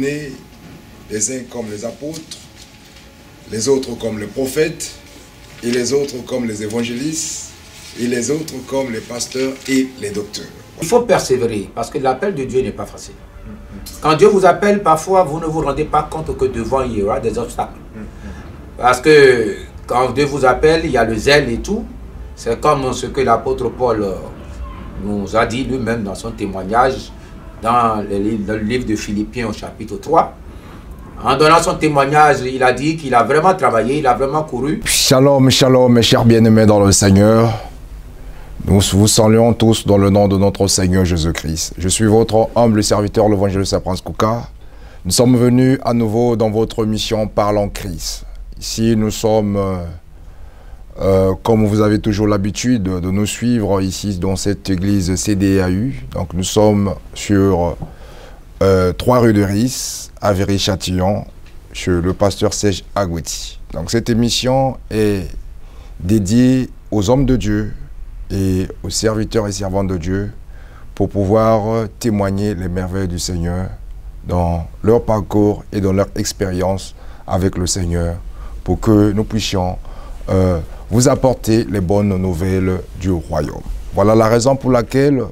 Les uns comme les apôtres, les autres comme les prophètes, et les autres comme les évangélistes, et les autres comme les pasteurs et les docteurs. Il faut persévérer, parce que l'appel de Dieu n'est pas facile. Quand Dieu vous appelle, parfois, vous ne vous rendez pas compte que devant, il y aura des obstacles. Parce que quand Dieu vous appelle, il y a le zèle et tout. C'est comme ce que l'apôtre Paul nous a dit lui-même dans son témoignage, dans le livre de Philippiens au chapitre 3. En donnant son témoignage, il a dit qu'il a vraiment travaillé, il a vraiment couru. Shalom, shalom, mes chers bien-aimés dans le Seigneur. Nous vous saluons tous dans le nom de notre Seigneur Jésus-Christ. Je suis votre humble serviteur, l'évangéliste Prince Kouka. Nous sommes venus à nouveau dans votre mission Parlons Christ. Ici, nous sommes, comme vous avez toujours l'habitude de nous suivre ici dans cette église CDAU. Donc nous sommes sur 3 rue de Ris, à Véry-Châtillon, chez le pasteur Serge Agoueti. Donc cette émission est dédiée aux hommes de Dieu et aux serviteurs et servantes de Dieu pour pouvoir témoigner les merveilles du Seigneur dans leur parcours et dans leur expérience avec le Seigneur pour que nous puissions vous apporter les bonnes nouvelles du royaume. Voilà la raison pour laquelle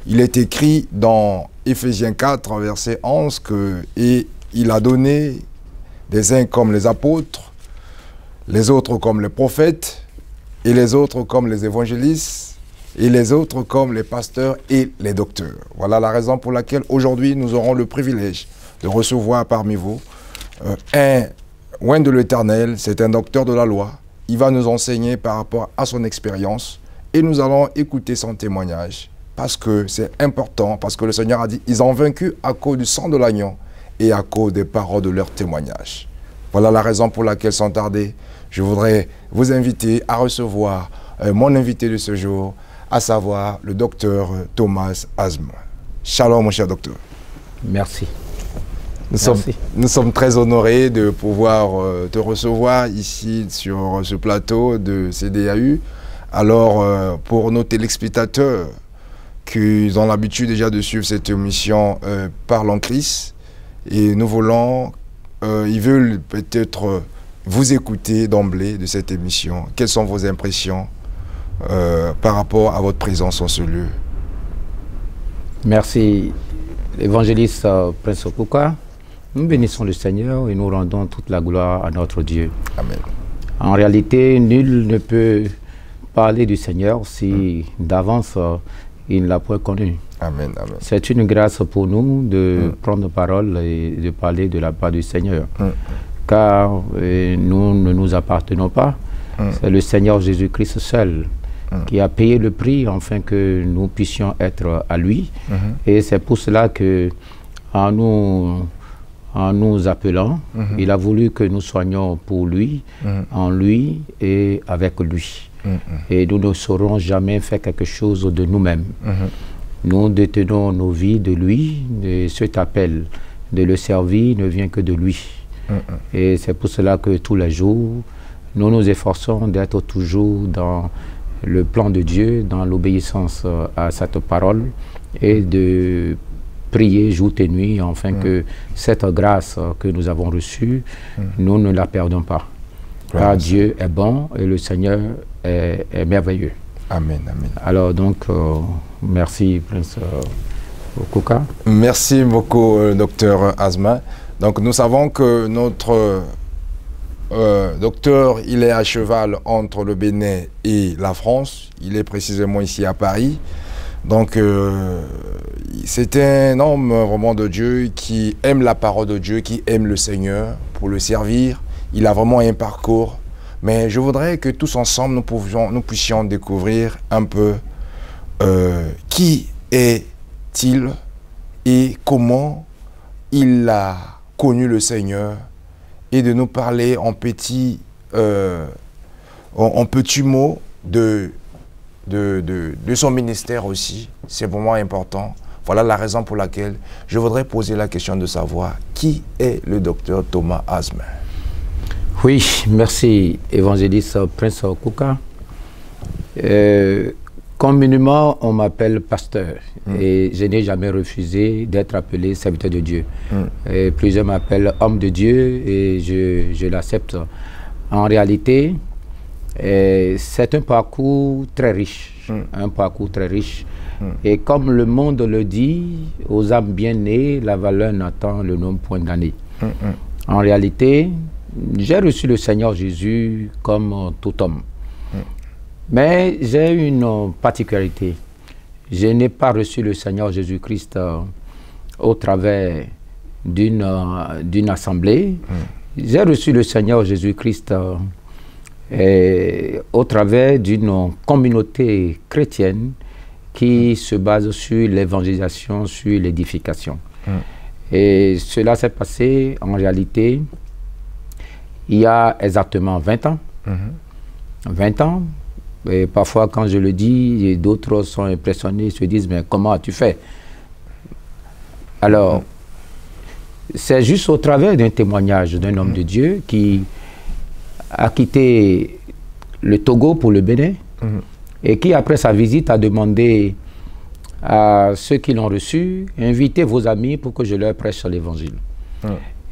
il est écrit dans Éphésiens 4, verset 11, que « Et il a donné des uns comme les apôtres, les autres comme les prophètes, et les autres comme les évangélistes, et les autres comme les pasteurs et les docteurs. » Voilà la raison pour laquelle aujourd'hui nous aurons le privilège de recevoir parmi vous un oint de l'Éternel, c'est un docteur de la loi. Il va nous enseigner par rapport à son expérience et nous allons écouter son témoignage parce que c'est important, parce que le Seigneur a dit ils ont vaincu à cause du sang de l'agneau et à cause des paroles de leur témoignage. Voilà la raison pour laquelle, sans tarder, je voudrais vous inviter à recevoir mon invité de ce jour, à savoir le docteur Thomas Asme. Shalom, mon cher docteur. Merci. Nous sommes très honorés de pouvoir te recevoir ici sur ce plateau de CDAU. Alors, pour nos téléspectateurs qui ont l'habitude déjà de suivre cette émission Parlons Christ, et nous voulons, ils veulent peut-être vous écouter d'emblée de cette émission. Quelles sont vos impressions par rapport à votre présence en ce lieu? Merci, l'évangéliste Prince Kouka. Nous bénissons le Seigneur et nous rendons toute la gloire à notre Dieu. Amen. En réalité, nul ne peut parler du Seigneur si d'avance il ne l'a pas connu. Amen, amen. C'est une grâce pour nous de prendre parole et de parler de la part du Seigneur. Car nous ne nous appartenons pas. C'est le Seigneur Jésus-Christ seul qui a payé le prix afin que nous puissions être à lui. Et c'est pour cela que en nous appelant, il a voulu que nous soignions pour lui, en lui et avec lui. Et nous ne saurons jamais faire quelque chose de nous-mêmes. Nous détenons nos vies de lui, et cet appel de le servir ne vient que de lui. Et c'est pour cela que tous les jours, nous nous efforçons d'être toujours dans le plan de Dieu, dans l'obéissance à cette parole et de prier jour et nuit, afin que cette grâce que nous avons reçue, nous ne la perdons pas. Car Dieu est bon et le Seigneur est merveilleux. Amen, amen. Alors donc, merci Prince Kouka. Merci beaucoup, docteur Asma. Donc nous savons que notre docteur, il est à cheval entre le Bénin et la France. Il est précisément ici à Paris. Donc, c'est un homme vraiment de Dieu qui aime la parole de Dieu, qui aime le Seigneur pour le servir. Il a vraiment un parcours. Mais je voudrais que tous ensemble, nous puissions découvrir un peu qui est-il et comment il a connu le Seigneur et de nous parler en petits mots de son ministère aussi. C'est vraiment important. Voilà la raison pour laquelle je voudrais poser la question de savoir qui est le docteur Thomas Asme. Oui, merci évangéliste Prince Kouka. Communément, on m'appelle pasteur et je n'ai jamais refusé d'être appelé serviteur de Dieu. Et plusieurs m'appellent homme de Dieu et je l'accepte. En réalité, c'est un parcours très riche, un parcours très riche. Et comme le monde le dit, aux âmes bien nées, la valeur n'attend le nombre point d'années. En réalité, j'ai reçu le Seigneur Jésus comme tout homme. Mais j'ai une particularité. Je n'ai pas reçu le Seigneur Jésus-Christ au travers d'une assemblée. J'ai reçu le Seigneur Jésus-Christ au travers d'une communauté chrétienne qui se base sur l'évangélisation, sur l'édification. Et cela s'est passé en réalité il y a exactement 20 ans. 20 ans. Et parfois, quand je le dis, d'autres sont impressionnés, se disent, mais comment as-tu fait? Alors, c'est juste au travers d'un témoignage d'un homme de Dieu qui a quitté le Togo pour le Bénin et qui, après sa visite, a demandé à ceux qui l'ont reçu, invitez vos amis pour que je leur prêche l'évangile.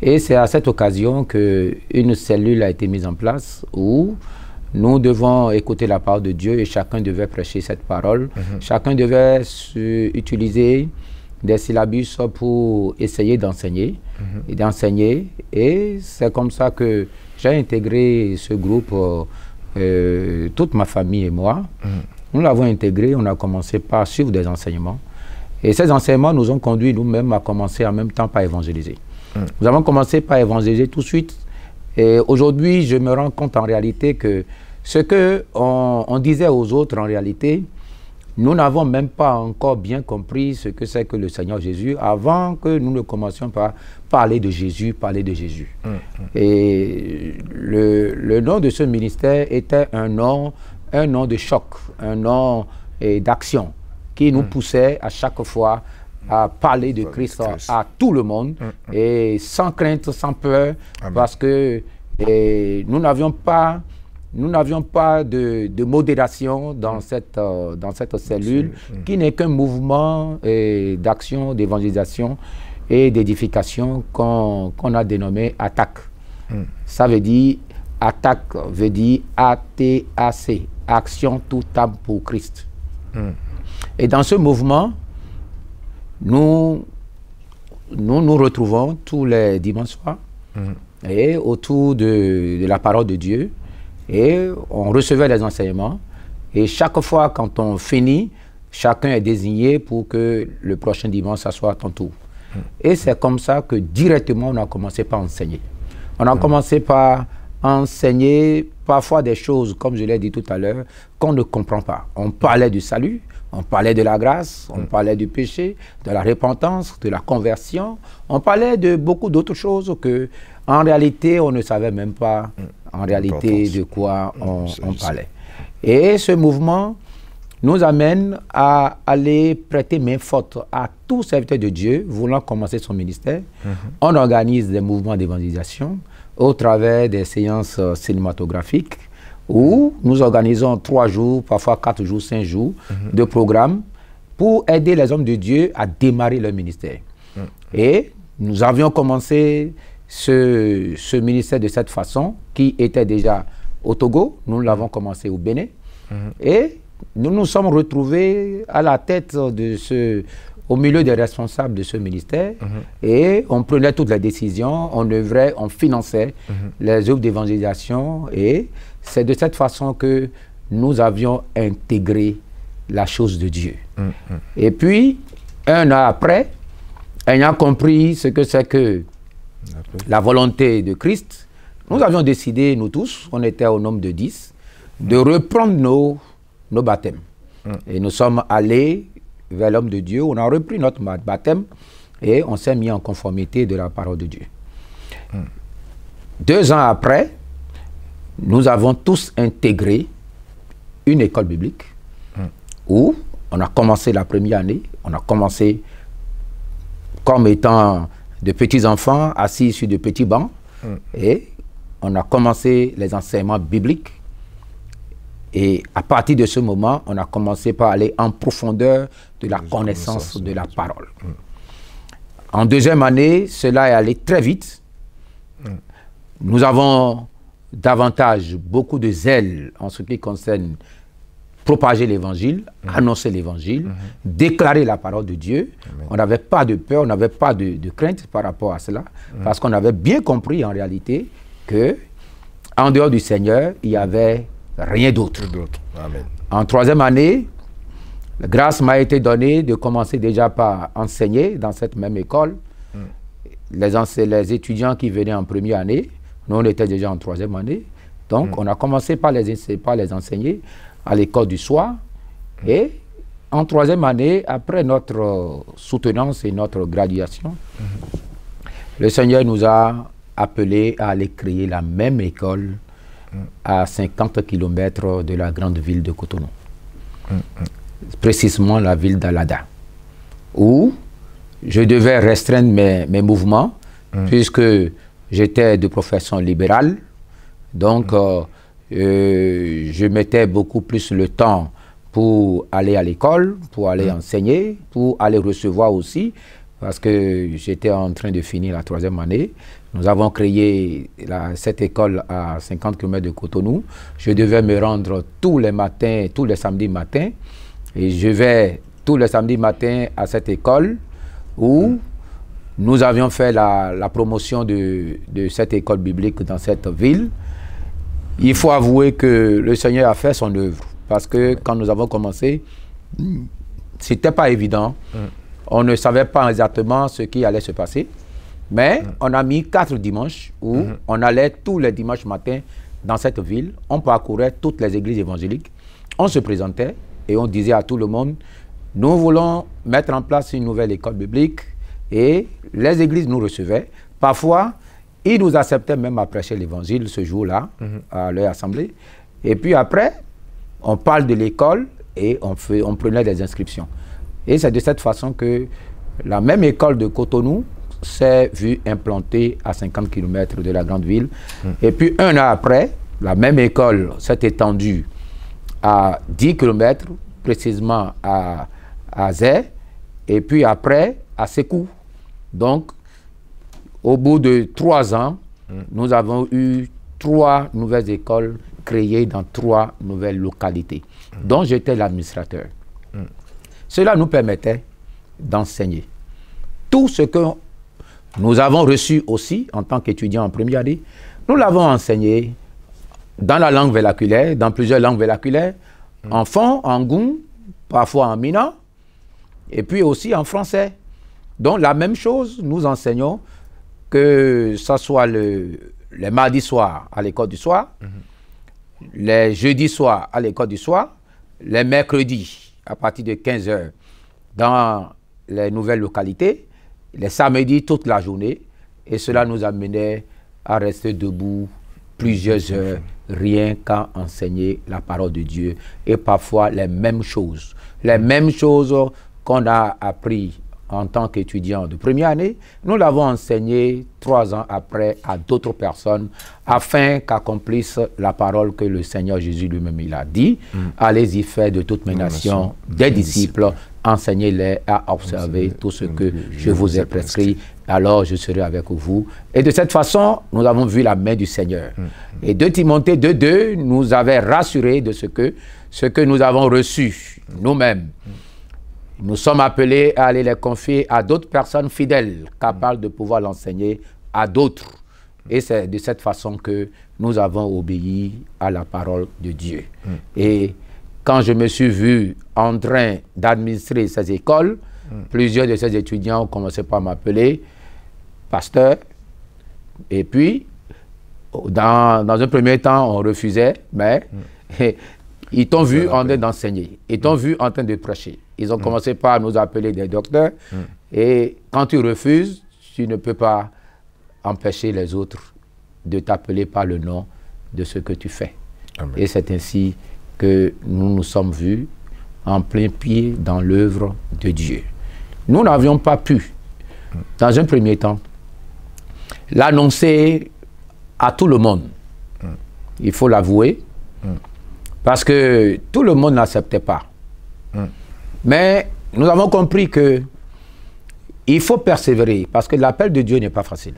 Et c'est à cette occasion qu'une cellule a été mise en place où nous devons écouter la parole de Dieu et chacun devait prêcher cette parole. Chacun devait utiliser des syllabus pour essayer d'enseigner et d'enseigner. Et c'est comme ça que j'ai intégré ce groupe, toute ma famille et moi. Nous l'avons intégré, on a commencé par suivre des enseignements. Et ces enseignements nous ont conduit nous-mêmes à commencer en même temps par évangéliser. Nous avons commencé par évangéliser tout de suite. Et aujourd'hui, je me rends compte en réalité que ce qu'on disait aux autres, en réalité, nous n'avons même pas encore bien compris ce que c'est que le Seigneur Jésus avant que nous ne commencions par parler de Jésus, Et le nom de ce ministère était un nom de choc, un nom d'action qui nous poussait à chaque fois à parler de Christ à tout le monde et sans crainte, sans peur, parce que nous n'avions pas de modération dans cette cellule qui n'est qu'un mouvement d'action, d'évangélisation et d'édification qu'on a dénommé ATTAC. Ça veut dire, ATTAC veut dire A-T-A-C, Action toute âme pour Christ. Et dans ce mouvement, nous nous retrouvons tous les dimanches soirs et autour de la parole de Dieu. Et on recevait les enseignements. Et chaque fois, quand on finit, chacun est désigné pour que le prochain dimanche, ça soit à ton tour. Et c'est comme ça que directement, on a commencé par enseigner. On a commencé par enseigner parfois des choses, comme je l'ai dit tout à l'heure, qu'on ne comprend pas. On parlait du salut, on parlait de la grâce, on parlait du péché, de la repentance, de la conversion. On parlait de beaucoup d'autres choses que, en réalité, on ne savait même pas en réalité de quoi on parlait. Et ce mouvement nous amène à aller prêter main forte à tout serviteur de Dieu voulant commencer son ministère. On organise des mouvements d'évangélisation au travers des séances cinématographiques où nous organisons 3 jours, parfois 4 jours, 5 jours de programmes pour aider les hommes de Dieu à démarrer leur ministère. Et nous avions commencé ce ministère de cette façon, qui était déjà au Togo. Nous l'avons commencé au Bénin. Et nous nous sommes retrouvés à la tête au milieu des responsables de ce ministère. Et on prenait toutes les décisions, on œuvrait, on finançait les œuvres d'évangélisation. Et c'est de cette façon que nous avions intégré la chose de Dieu. Et puis, un an après, ayant compris ce que c'est que la volonté de Christ, nous avions décidé, nous tous, on était au nombre de 10, de reprendre nos baptêmes. Et nous sommes allés vers l'homme de Dieu, on a repris notre baptême et on s'est mis en conformité de la parole de Dieu. 2 ans après, nous avons tous intégré une école biblique où on a commencé la première année, on a commencé comme étant de petits enfants assis sur de petits bancs et on a commencé les enseignements bibliques Et à partir de ce moment, on a commencé par aller en profondeur de la connaissance de la parole. En deuxième année, cela est allé très vite. Nous avons davantage beaucoup de zèle en ce qui concerne propager l'évangile, annoncer l'évangile, déclarer la parole de Dieu. On n'avait pas de peur, on n'avait pas de crainte par rapport à cela, parce qu'on avait bien compris en réalité que en dehors du Seigneur, il n'y avait rien d'autre. En troisième année, la grâce m'a été donnée de commencer déjà par enseigner dans cette même école. Les étudiants qui venaient en première année, nous on était déjà en troisième année, donc on a commencé par les enseigner à l'école du soir. Et en troisième année, après notre soutenance et notre graduation, le Seigneur nous a appelés à aller créer la même école à 50 km de la grande ville de Cotonou. Précisément la ville d'Alada, où je devais restreindre mes mouvements, puisque j'étais de profession libérale. Donc, je mettais beaucoup plus le temps pour aller à l'école, pour aller enseigner, pour aller recevoir aussi, parce que j'étais en train de finir la troisième année. Nous avons créé cette école à 50 km de Cotonou. Je devais me rendre tous les matins, tous les samedis matins, et je vais tous les samedis matins à cette école où nous avions fait la promotion de cette école biblique dans cette ville. Il faut avouer que le Seigneur a fait son œuvre, parce que quand nous avons commencé, ce n'était pas évident. On ne savait pas exactement ce qui allait se passer, mais on a mis 4 dimanches où on allait tous les dimanches matins dans cette ville, on parcourait toutes les églises évangéliques, on se présentait et on disait à tout le monde, nous voulons mettre en place une nouvelle école biblique, et les églises nous recevaient. Parfois, ils nous acceptaient même à prêcher l'évangile ce jour-là, à leur assemblée. Et puis après, on parle de l'école et on prenait des inscriptions. Et c'est de cette façon que la même école de Cotonou s'est vue implantée à 50 km de la grande ville. Et puis un an après, la même école s'est étendue à 10 km, précisément à Zé, et puis après à Sékou. Donc, au bout de 3 ans, nous avons eu 3 nouvelles écoles créées dans 3 nouvelles localités, dont j'étais l'administrateur. Cela nous permettait d'enseigner. Tout ce que nous avons reçu aussi en tant qu'étudiants en première année, nous l'avons enseigné dans la langue vernaculaire, dans plusieurs langues vernaculaires, en fon, en goum, parfois en mina, et puis aussi en français. Donc la même chose, nous enseignons, que ce soit les mardis soirs à l'école du soir, les jeudis soirs à l'école du soir, les mercredis à partir de 15 h dans les nouvelles localités, les samedis toute la journée, et cela nous amenait à rester debout plusieurs heures, rien qu'à enseigner la parole de Dieu, et parfois les mêmes choses qu'on a appris en tant qu'étudiant de première année, nous l'avons enseigné 3 ans après à d'autres personnes, afin qu'accomplissent la parole que le Seigneur Jésus lui-même il a dit. Allez-y faire de toutes mes nations des disciples, enseignez-les à observer tout ce que je vous ai prescrit, alors je serai avec vous. Et de cette façon, nous avons vu la main du Seigneur. Et 2 Timothée 2:2 nous avait rassuré de ce que nous avons reçu nous-mêmes. Nous sommes appelés à aller les confier à d'autres personnes fidèles, capables de pouvoir l'enseigner à d'autres. Et c'est de cette façon que nous avons obéi à la parole de Dieu. Et quand je me suis vu en train d'administrer ces écoles, plusieurs de ces étudiants ont commencé par m'appeler pasteur. Et puis, dans un premier temps, on refusait, mais ils t'ont vu en train d'enseigner, ils t'ont vu en train de prêcher. Ils ont commencé par nous appeler des docteurs. Et quand tu refuses, tu ne peux pas empêcher les autres de t'appeler par le nom de ce que tu fais. Amen. Et c'est ainsi que nous nous sommes vus en plein pied dans l'œuvre de Dieu. Nous n'avions pas pu, dans un premier temps, l'annoncer à tout le monde. Il faut l'avouer. Parce que tout le monde n'acceptait pas. Mais nous avons compris que il faut persévérer, parce que l'appel de Dieu n'est pas facile.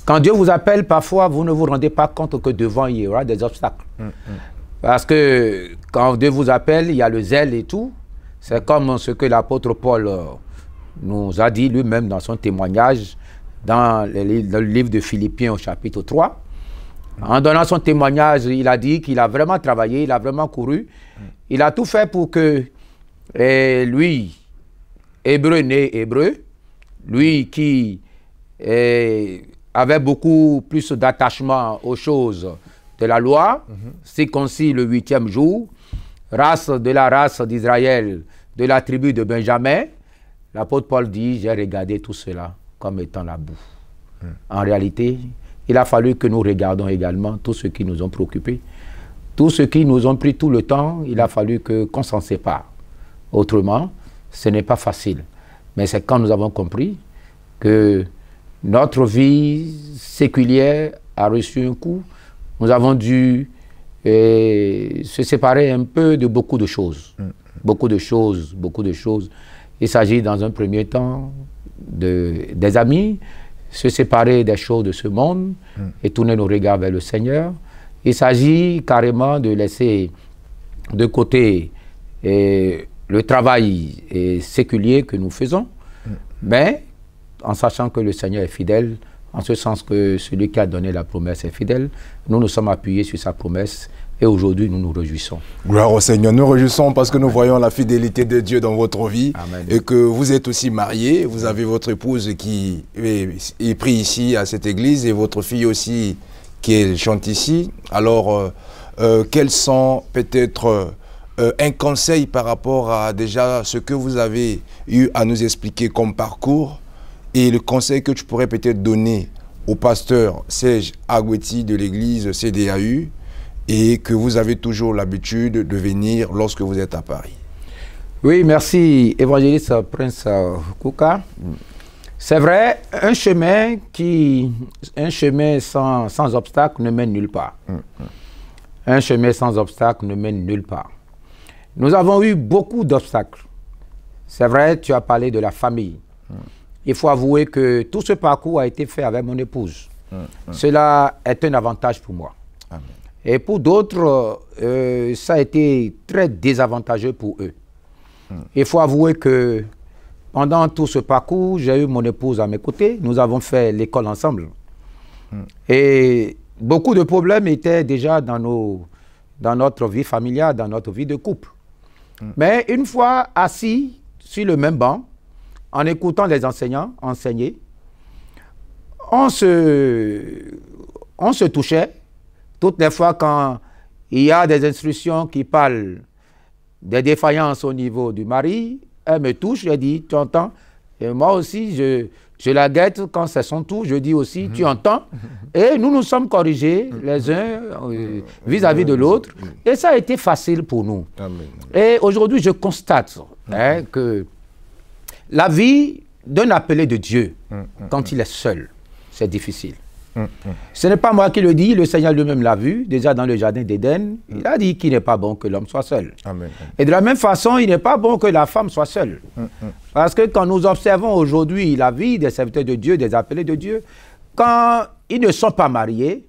Quand Dieu vous appelle, parfois, vous ne vous rendez pas compte que devant, il y aura des obstacles. Parce que quand Dieu vous appelle, il y a le zèle et tout. C'est comme ce que l'apôtre Paul nous a dit lui-même dans son témoignage dans le livre de Philippiens au chapitre 3. En donnant son témoignage, il a dit qu'il a vraiment travaillé, il a vraiment couru. Il a tout fait pour que lui, hébreu né hébreu, lui qui avait beaucoup plus d'attachement aux choses de la loi, circoncis le 8e jour, race de la race d'Israël, de la tribu de Benjamin, l'apôtre Paul dit, j'ai regardé tout cela comme étant la boue. En réalité, il a fallu que nous regardions également tout ce qui nous ont préoccupés, tout ce qui nous ont pris tout le temps, il a fallu qu'on s'en sépare. Autrement, ce n'est pas facile. Mais c'est quand nous avons compris que notre vie séculière a reçu un coup, nous avons dû se séparer un peu de beaucoup de choses. Beaucoup de choses, beaucoup de choses. Il s'agit dans un premier temps des amis, se séparer des choses de ce monde et tourner nos regards vers le Seigneur. Il s'agit carrément de laisser de côté le travail séculier que nous faisons, mais en sachant que le Seigneur est fidèle, en ce sens que celui qui a donné la promesse est fidèle. Nous nous sommes appuyés sur sa promesse et aujourd'hui nous nous réjouissons. Gloire au Seigneur, nous réjouissons parce que nous voyons la fidélité de Dieu dans votre vie. Amen. Et que vous êtes aussi mariés, vous avez votre épouse qui est prise ici à cette église et votre fille aussi qui chante ici. Alors, quels sont peut-être un conseil par rapport à déjà ce que vous avez eu à nous expliquer comme parcours et le conseil que tu pourrais peut-être donner au pasteur Serge Agoueti de l'église CDAU et que vous avez toujours l'habitude de venir lorsque vous êtes à Paris. Oui, merci évangéliste Prince Kouka. C'est vrai, un chemin sans obstacle ne mène nulle part. Un chemin sans obstacle ne mène nulle part. Nous avons eu beaucoup d'obstacles. C'est vrai, tu as parlé de la famille. Il faut avouer que tout ce parcours a été fait avec mon épouse. Cela est un avantage pour moi. Amen. Et pour d'autres, ça a été très désavantageux pour eux. Il faut avouer que pendant tout ce parcours, j'ai eu mon épouse à mes côtés. Nous avons fait l'école ensemble. Et beaucoup de problèmes étaient déjà dans notre vie familiale, dans notre vie de couple. Mais une fois assis sur le même banc, en écoutant les enseignants enseigner, on se touchait. Toutes les fois quand il y a des instructions qui parlent des défaillances au niveau du mari, elle me touche, elle dit, tu entends? Et moi aussi, je la guette quand c'est son tour, je dis aussi, tu entends? Et nous nous sommes corrigés les uns vis-à-vis de l'autre. Et ça a été facile pour nous. Amen. Et aujourd'hui, je constate que la vie d'un appelé de Dieu, quand il est seul, c'est difficile. Ce n'est pas moi qui le dis, le Seigneur lui-même l'a vu, déjà dans le jardin d'Éden, il a dit qu'il n'est pas bon que l'homme soit seul. Amen. Et de la même façon, il n'est pas bon que la femme soit seule. Parce que quand nous observons aujourd'hui la vie des serviteurs de Dieu, des appelés de Dieu, quand ils ne sont pas mariés,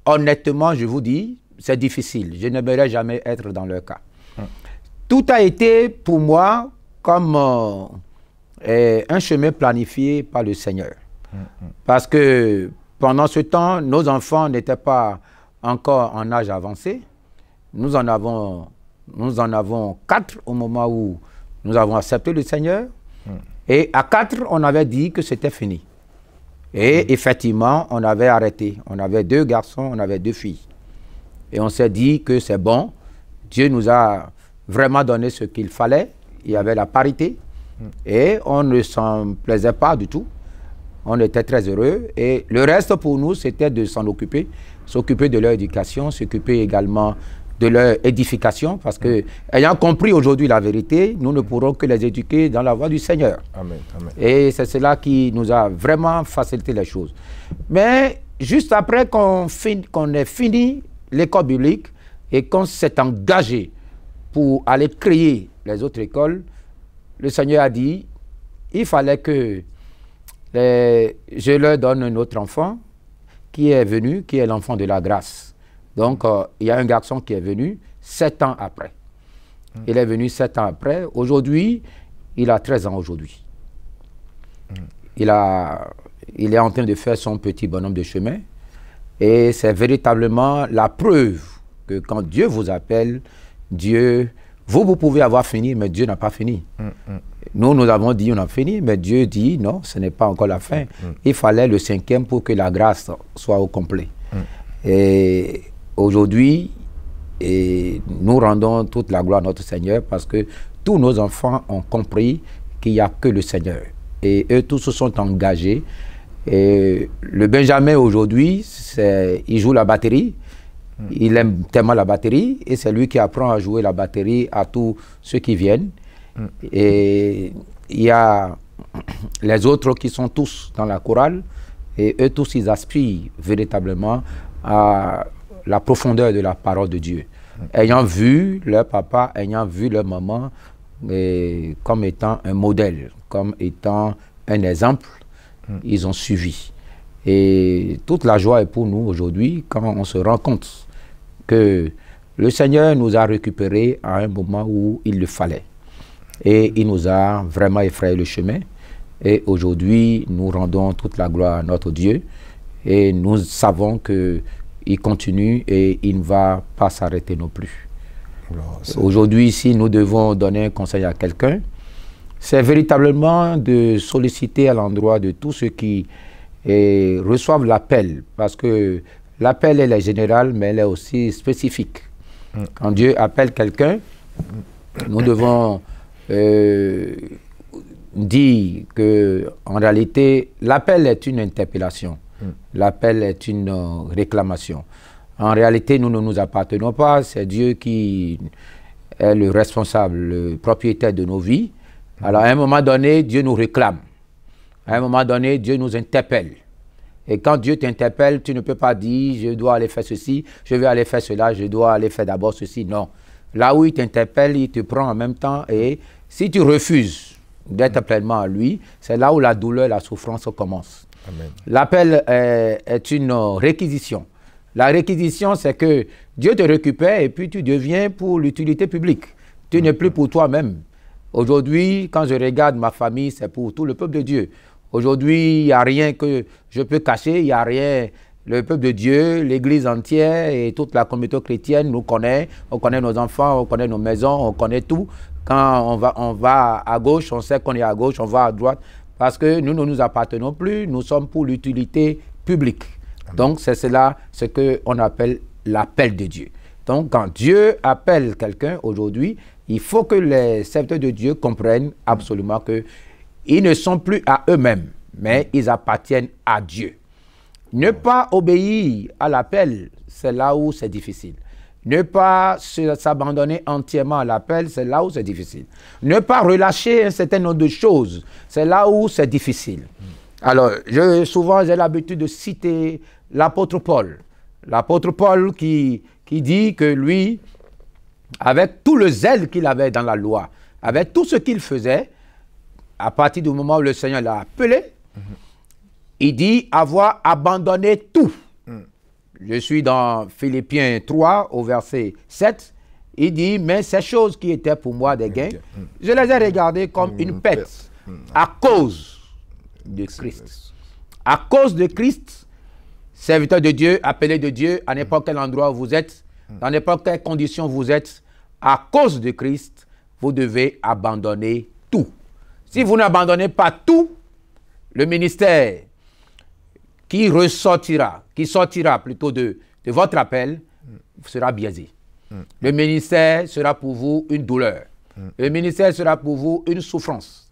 honnêtement, je vous dis, c'est difficile. Je n'aimerais jamais être dans leur cas. Tout a été pour moi comme un chemin planifié par le Seigneur. Parce que pendant ce temps, nos enfants n'étaient pas encore en âge avancé. Nous en avons 4 au moment où nous avons accepté le Seigneur. Et à 4, on avait dit que c'était fini. Et effectivement, on avait arrêté. On avait 2 garçons, on avait 2 filles. Et on s'est dit que c'est bon. Dieu nous a vraiment donné ce qu'il fallait. Il y avait la parité. Et on ne s'en plaisait pas du tout. On était très heureux. Et le reste pour nous, c'était de s'en occuper. S'occuper de leur éducation, s'occuper également de leur édification. Parce que, ayant compris aujourd'hui la vérité, nous ne pourrons que les éduquer dans la voie du Seigneur. Amen, amen. Et c'est cela qui nous a vraiment facilité les choses. Mais juste après qu'on ait fini l'école biblique, Et quand s'est engagé pour aller créer les autres écoles, le Seigneur a dit, il fallait que je leur donne un autre enfant qui est venu, qui est l'enfant de la grâce. Donc, il y a un garçon qui est venu 7 ans après. Il est venu 7 ans après. Aujourd'hui, il a 13 ans aujourd'hui. Il est en train de faire son petit bonhomme de chemin. Et c'est véritablement la preuve que quand Dieu vous appelle, Dieu, vous pouvez avoir fini, mais Dieu n'a pas fini. Nous avons dit on a fini, mais Dieu dit non, ce n'est pas encore la fin. Il fallait le 5e pour que la grâce soit au complet. Et aujourd'hui, nous rendons toute la gloire à notre Seigneur parce que tous nos enfants ont compris qu'il n'y a que le Seigneur. Et eux tous se sont engagés. Et le Benjamin aujourd'hui, il joue la batterie. Il aime tellement la batterie et c'est lui qui apprend à jouer la batterie à tous ceux qui viennent. Et il y a les autres qui sont tous dans la chorale et eux tous ils aspirent véritablement à la profondeur de la parole de Dieu. Ayant vu leur papa, ayant vu leur maman comme étant un modèle, comme étant un exemple, ils ont suivi. Et toute la joie est pour nous aujourd'hui quand on se rend compte que le Seigneur nous a récupérés à un moment où il le fallait. Et il nous a vraiment effrayé le chemin. Et aujourd'hui, nous rendons toute la gloire à notre Dieu. Et nous savons qu'il continue et il ne va pas s'arrêter non plus. Aujourd'hui, si nous devons donner un conseil à quelqu'un, c'est véritablement de solliciter à l'endroit de tous ceux qui reçoivent l'appel. Parce que l'appel, elle est générale, mais elle est aussi spécifique. Quand Dieu appelle quelqu'un, nous devons dire qu'en réalité, l'appel est une interpellation. L'appel est une réclamation. En réalité, nous ne nous appartenons pas. C'est Dieu qui est le responsable, le propriétaire de nos vies. Alors, à un moment donné, Dieu nous réclame. À un moment donné, Dieu nous interpelle. Et quand Dieu t'interpelle, tu ne peux pas dire « je dois aller faire ceci, je vais aller faire cela, je dois aller faire d'abord ceci ». Non. Là où il t'interpelle, il te prend en même temps. Et si tu refuses d'être pleinement à lui, c'est là où la douleur, la souffrance commence. L'appel est une réquisition. La réquisition, c'est que Dieu te récupère et puis tu deviens pour l'utilité publique. Tu n'es plus pour toi-même. Aujourd'hui, quand je regarde ma famille, c'est pour tout le peuple de Dieu. Aujourd'hui, il n'y a rien que je peux cacher, il n'y a rien. Le peuple de Dieu, l'Église entière et toute la communauté chrétienne nous connaît. On connaît nos enfants, on connaît nos maisons, on connaît tout. Quand on va à gauche, on sait qu'on est à gauche, on va à droite. Parce que nous ne nous appartenons plus, nous sommes pour l'utilité publique. Donc, c'est cela ce qu'on appelle l'appel de Dieu. Donc, quand Dieu appelle quelqu'un aujourd'hui, il faut que les serviteurs de Dieu comprennent absolument qu'ils ne sont plus à eux-mêmes, mais ils appartiennent à Dieu. Ne pas obéir à l'appel, c'est là où c'est difficile. Ne pas s'abandonner entièrement à l'appel, c'est là où c'est difficile. Ne pas relâcher un certain nombre de choses, c'est là où c'est difficile. Alors, souvent, j'ai l'habitude de citer l'apôtre Paul. L'apôtre Paul qui dit que lui, avec tout le zèle qu'il avait dans la loi, avec tout ce qu'il faisait, à partir du moment où le Seigneur l'a appelé, il dit avoir abandonné tout. Je suis dans Philippiens 3, au verset 7. Il dit, mais ces choses qui étaient pour moi des gains, je les ai regardées comme une perte à cause de Christ. À cause de Christ, serviteur de Dieu, appelé de Dieu, à n'importe quel endroit où vous êtes, dans n'importe quelle condition vous êtes, à cause de Christ, vous devez abandonner tout. Si vous n'abandonnez pas tout, le ministère qui sortira plutôt de votre appel, sera biaisé. Le ministère sera pour vous une douleur. Le ministère sera pour vous une souffrance.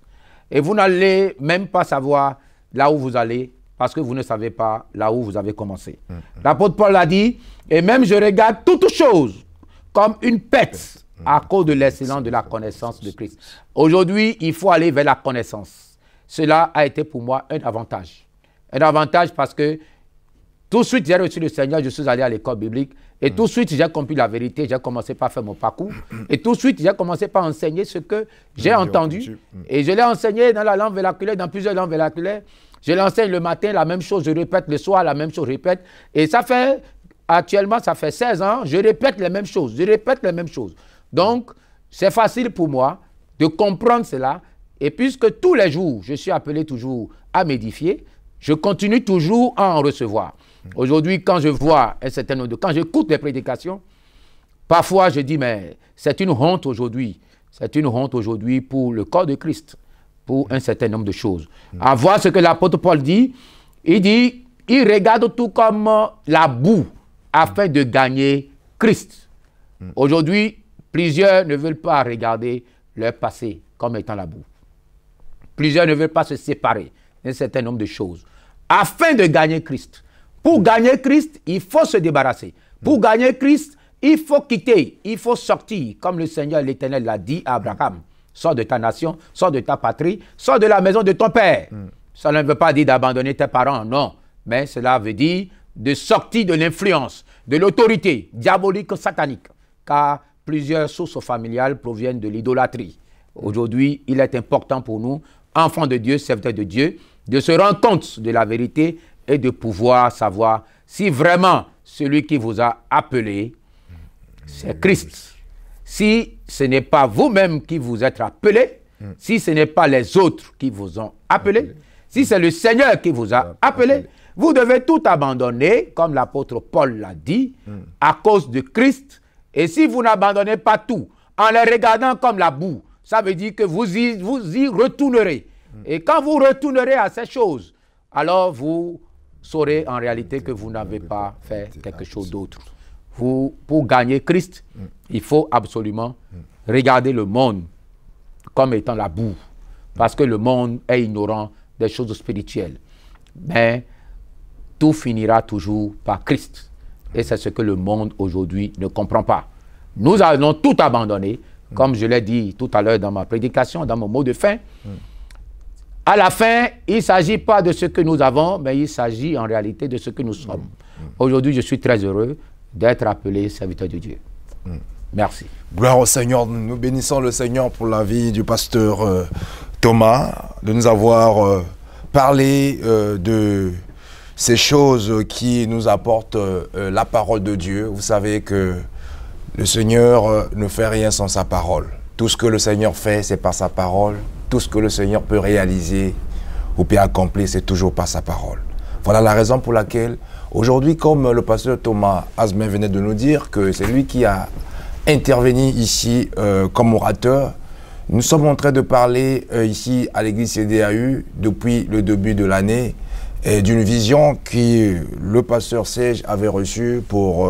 Et vous n'allez même pas savoir là où vous allez, parce que vous ne savez pas là où vous avez commencé. L'apôtre Paul a dit, et même je regarde toutes choses comme une perte à cause de l'excellence de la connaissance de Christ. Aujourd'hui, il faut aller vers la connaissance. Cela a été pour moi un avantage. Un avantage parce que Tout de suite, j'ai reçu le Seigneur, je suis allé à l'école biblique. Et tout de suite, j'ai compris la vérité, j'ai commencé par faire mon parcours. Et tout de suite, j'ai commencé par enseigner ce que j'ai entendu. Et je l'ai enseigné dans la langue vernaculaire, dans plusieurs langues vernaculaires. Je l'enseigne le matin, la même chose, je répète le soir, la même chose, je répète. Et ça fait, actuellement, ça fait 16 ans, je répète les mêmes choses, je répète les mêmes choses. Donc, c'est facile pour moi de comprendre cela. Et puisque tous les jours, je suis appelé toujours à m'édifier, je continue toujours à en recevoir. Aujourd'hui, quand je vois un certain nombre de... Quand j'écoute les prédications, parfois je dis, mais c'est une honte aujourd'hui. C'est une honte aujourd'hui pour le corps de Christ, pour un certain nombre de choses. À voir ce que l'apôtre Paul dit, il regarde tout comme la boue afin de gagner Christ. Aujourd'hui, plusieurs ne veulent pas regarder leur passé comme étant la boue. Plusieurs ne veulent pas se séparer d'un certain nombre de choses afin de gagner Christ. Pour gagner Christ, il faut se débarrasser. Pour gagner Christ, il faut quitter, il faut sortir, comme le Seigneur l'Éternel l'a dit à Abraham. Sors de ta nation, sors de ta patrie, sors de la maison de ton père. Ça ne veut pas dire d'abandonner tes parents, non. Mais cela veut dire de sortir de l'influence, de l'autorité diabolique, satanique. Car plusieurs sources familiales proviennent de l'idolâtrie. Aujourd'hui, il est important pour nous, enfants de Dieu, serviteurs de Dieu, de se rendre compte de la vérité et de pouvoir savoir si vraiment celui qui vous a appelé, c'est Christ. Si ce n'est pas vous-même qui vous êtes appelé, si ce n'est pas les autres qui vous ont appelé, si c'est le Seigneur qui vous a appelé, vous devez tout abandonner, comme l'apôtre Paul l'a dit, à cause de Christ. Et si vous n'abandonnez pas tout, en les regardant comme la boue, ça veut dire que vous y retournerez. Et quand vous retournerez à ces choses, alors vous saurez en réalité que vous n'avez pas fait quelque chose d'autre. Pour gagner Christ, il faut absolument regarder le monde comme étant la boue. Parce que le monde est ignorant des choses spirituelles. Mais tout finira toujours par Christ. Et c'est ce que le monde aujourd'hui ne comprend pas. Nous allons tout abandonner, comme je l'ai dit tout à l'heure dans ma prédication, dans mon mot de fin. À la fin, il ne s'agit pas de ce que nous avons, mais il s'agit en réalité de ce que nous sommes. Aujourd'hui, je suis très heureux d'être appelé serviteur de Dieu. Merci. Gloire au Seigneur. Nous bénissons le Seigneur pour la vie du pasteur Thomas, de nous avoir parlé de ces choses qui nous apportent la parole de Dieu. Vous savez que le Seigneur ne fait rien sans sa parole. Tout ce que le Seigneur fait, c'est par sa parole. Tout ce que le Seigneur peut réaliser ou peut accomplir, c'est toujours par sa parole. Voilà la raison pour laquelle, aujourd'hui, comme le pasteur Thomas Asmin venait de nous dire, que c'est lui qui a intervenu ici comme orateur, nous sommes en train de parler ici à l'église CDAU depuis le début de l'année d'une vision que le pasteur Serge avait reçue pour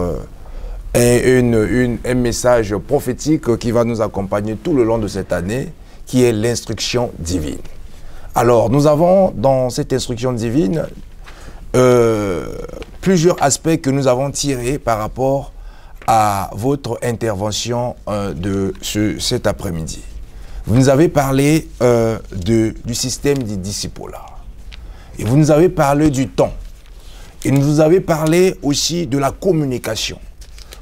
un message prophétique qui va nous accompagner tout le long de cette année, qui est l'instruction divine. Alors, nous avons dans cette instruction divine plusieurs aspects que nous avons tirés par rapport à votre intervention de cet après-midi. Vous nous avez parlé du système du disciple-là. Et vous nous avez parlé du temps. Et vous nous avez parlé aussi de la communication.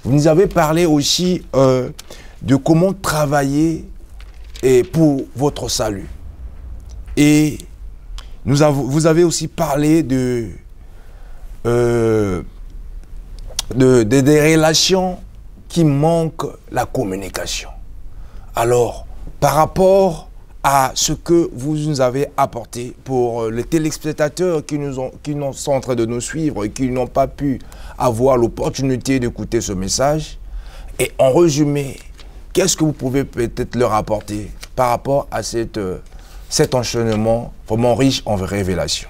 Vous nous avez parlé aussi de comment travailler pour votre salut. Et vous avez aussi parlé des relations qui manquent la communication. Alors, par rapport à ce que vous nous avez apporté pour les téléspectateurs qui sont en train de nous suivre et qui n'ont pas pu avoir l'opportunité d'écouter ce message, et en résumé, qu'est-ce que vous pouvez peut-être leur apporter par rapport à cet enchaînement vraiment riche en révélations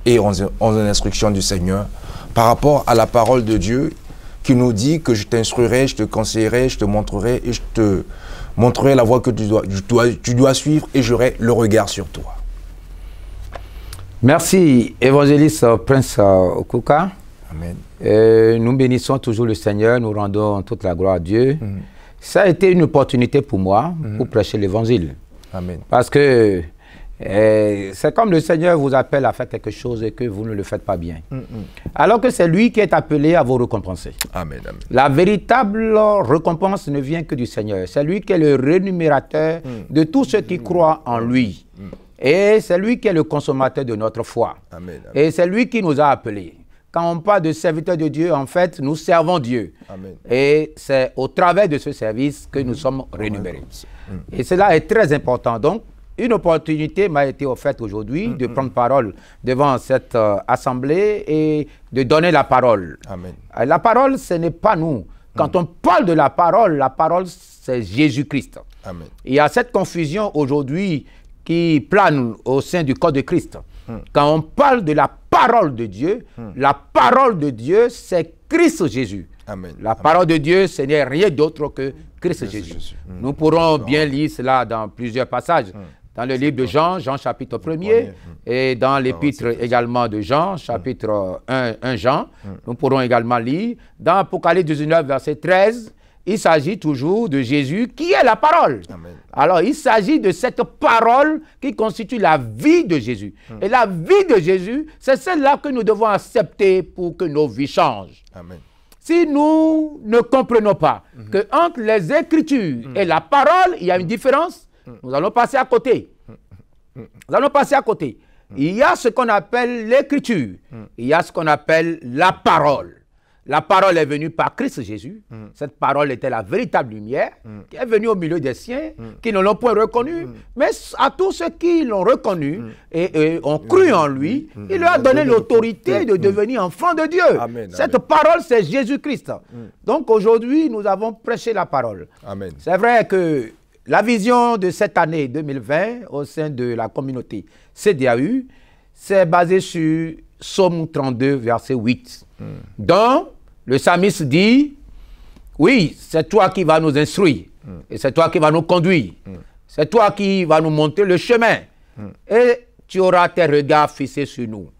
et en instructions du Seigneur par rapport à la parole de Dieu qui nous dit que je t'instruirai, je te conseillerai, je te montrerai et je te montrerai la voie que tu dois suivre et j'aurai le regard sur toi. Merci, évangéliste Prince Okuka. Amen. Nous bénissons toujours le Seigneur, nous rendons toute la gloire à Dieu. Ça a été une opportunité pour moi pour prêcher l'évangile. Amen. Parce que C'est comme le Seigneur vous appelle à faire quelque chose et que vous ne le faites pas bien. Alors que c'est lui qui est appelé à vous récompenser. Amen, amen. La véritable récompense ne vient que du Seigneur. C'est lui qui est le rémunérateur de tous ceux qui croient en lui. Et c'est lui qui est le consommateur de notre foi. Amen, amen. Et c'est lui qui nous a appelés. Quand on parle de serviteur de Dieu, en fait, nous servons Dieu. Amen. Et c'est au travers de ce service que nous sommes rémunérés. Et cela est très important. Donc, une opportunité m'a été offerte aujourd'hui de prendre parole devant cette assemblée et de donner la parole. Amen. La parole, ce n'est pas nous. Quand on parle de la parole, c'est Jésus-Christ. Amen. Il y a cette confusion aujourd'hui qui plane au sein du corps de Christ. Quand on parle de la parole de Dieu, la parole de Dieu, c'est Christ Jésus. Amen. La parole de Dieu, ce n'est rien d'autre que Christ Jésus. Nous pourrons bien lire cela dans plusieurs passages. Dans le livre de Jean, Jean chapitre 1er, et dans l'épître également de Jean, chapitre 1 Jean, nous pourrons également lire. Dans Apocalypse 19, verset 13, il s'agit toujours de Jésus qui est la parole. Amen. Alors, il s'agit de cette parole qui constitue la vie de Jésus. Et la vie de Jésus, c'est celle-là que nous devons accepter pour que nos vies changent. Amen. Si nous ne comprenons pas que entre les Écritures et la parole, il y a une différence, nous allons passer à côté. Nous allons passer à côté. Il y a ce qu'on appelle l'Écriture. Il y a ce qu'on appelle la parole. La parole est venue par Christ Jésus. Cette parole était la véritable lumière qui est venue au milieu des siens, qui ne l'ont point reconnu. Mais à tous ceux qui l'ont reconnu et ont cru en lui, il leur a donné l'autorité de devenir enfants de Dieu. Amen, Cette amen. parole, c'est Jésus-Christ. Donc aujourd'hui, nous avons prêché la parole. Amen. C'est vrai que la vision de cette année 2020 au sein de la communauté CDAU, c'est basé sur Psaume 32, verset 8. Donc, le psalmiste dit, oui, c'est toi qui vas nous instruire, et c'est toi qui vas nous conduire, c'est toi qui vas nous montrer le chemin, et tu auras tes regards fixés sur nous.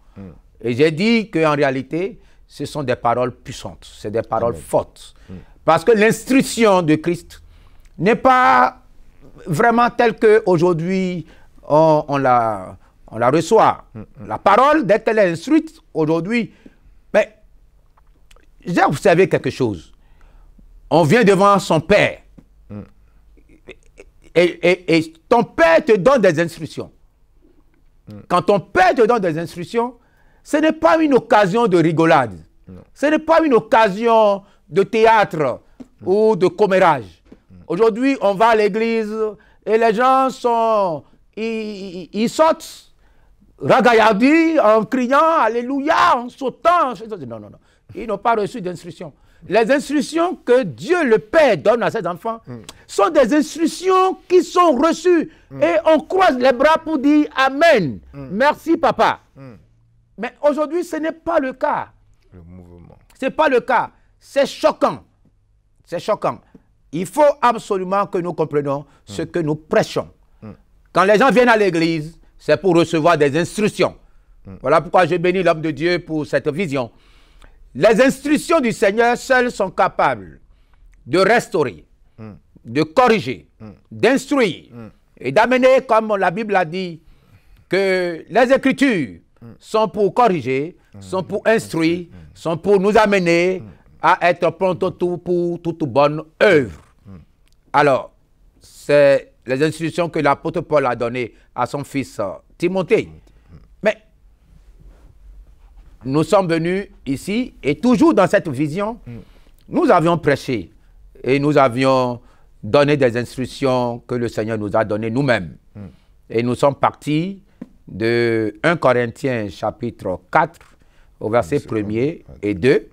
Et j'ai dit qu'en réalité, ce sont des paroles puissantes, c'est des paroles fortes, parce que l'instruction de Christ n'est pas vraiment telle qu'aujourd'hui on la reçoit. La parole, dès qu'elle est instruite aujourd'hui, mais j'ai observé quelque chose. On vient devant son père. Et ton père te donne des instructions. Quand ton père te donne des instructions, ce n'est pas une occasion de rigolade. Ce n'est pas une occasion de théâtre ou de commérage. Aujourd'hui, on va à l'église et les gens sont... Ils sautent, ragaillardis, en criant, alléluia, en sautant. Non, non, non. Ils n'ont pas reçu d'instructions. Les instructions que Dieu le Père donne à ses enfants sont des instructions qui sont reçues. Et on croise les bras pour dire Amen. Merci, papa. Mais aujourd'hui, ce n'est pas le cas. Le mouvement. Ce n'est pas le cas. C'est choquant. C'est choquant. Il faut absolument que nous comprenions ce que nous prêchons. Quand les gens viennent à l'église, c'est pour recevoir des instructions. Voilà pourquoi je bénis l'homme de Dieu pour cette vision. Les instructions du Seigneur seules sont capables de restaurer, de corriger, d'instruire et d'amener, comme la Bible a dit, que les Écritures sont pour corriger, sont pour instruire, sont pour nous amener à être prompt pour toute bonne œuvre. Alors, c'est les instructions que l'apôtre Paul a données à son fils Timothée. Mais nous sommes venus ici et toujours dans cette vision, nous avions prêché et nous avions donné des instructions que le Seigneur nous a données nous-mêmes. Et nous sommes partis de 1 Corinthiens chapitre 4 au verset 1er et 2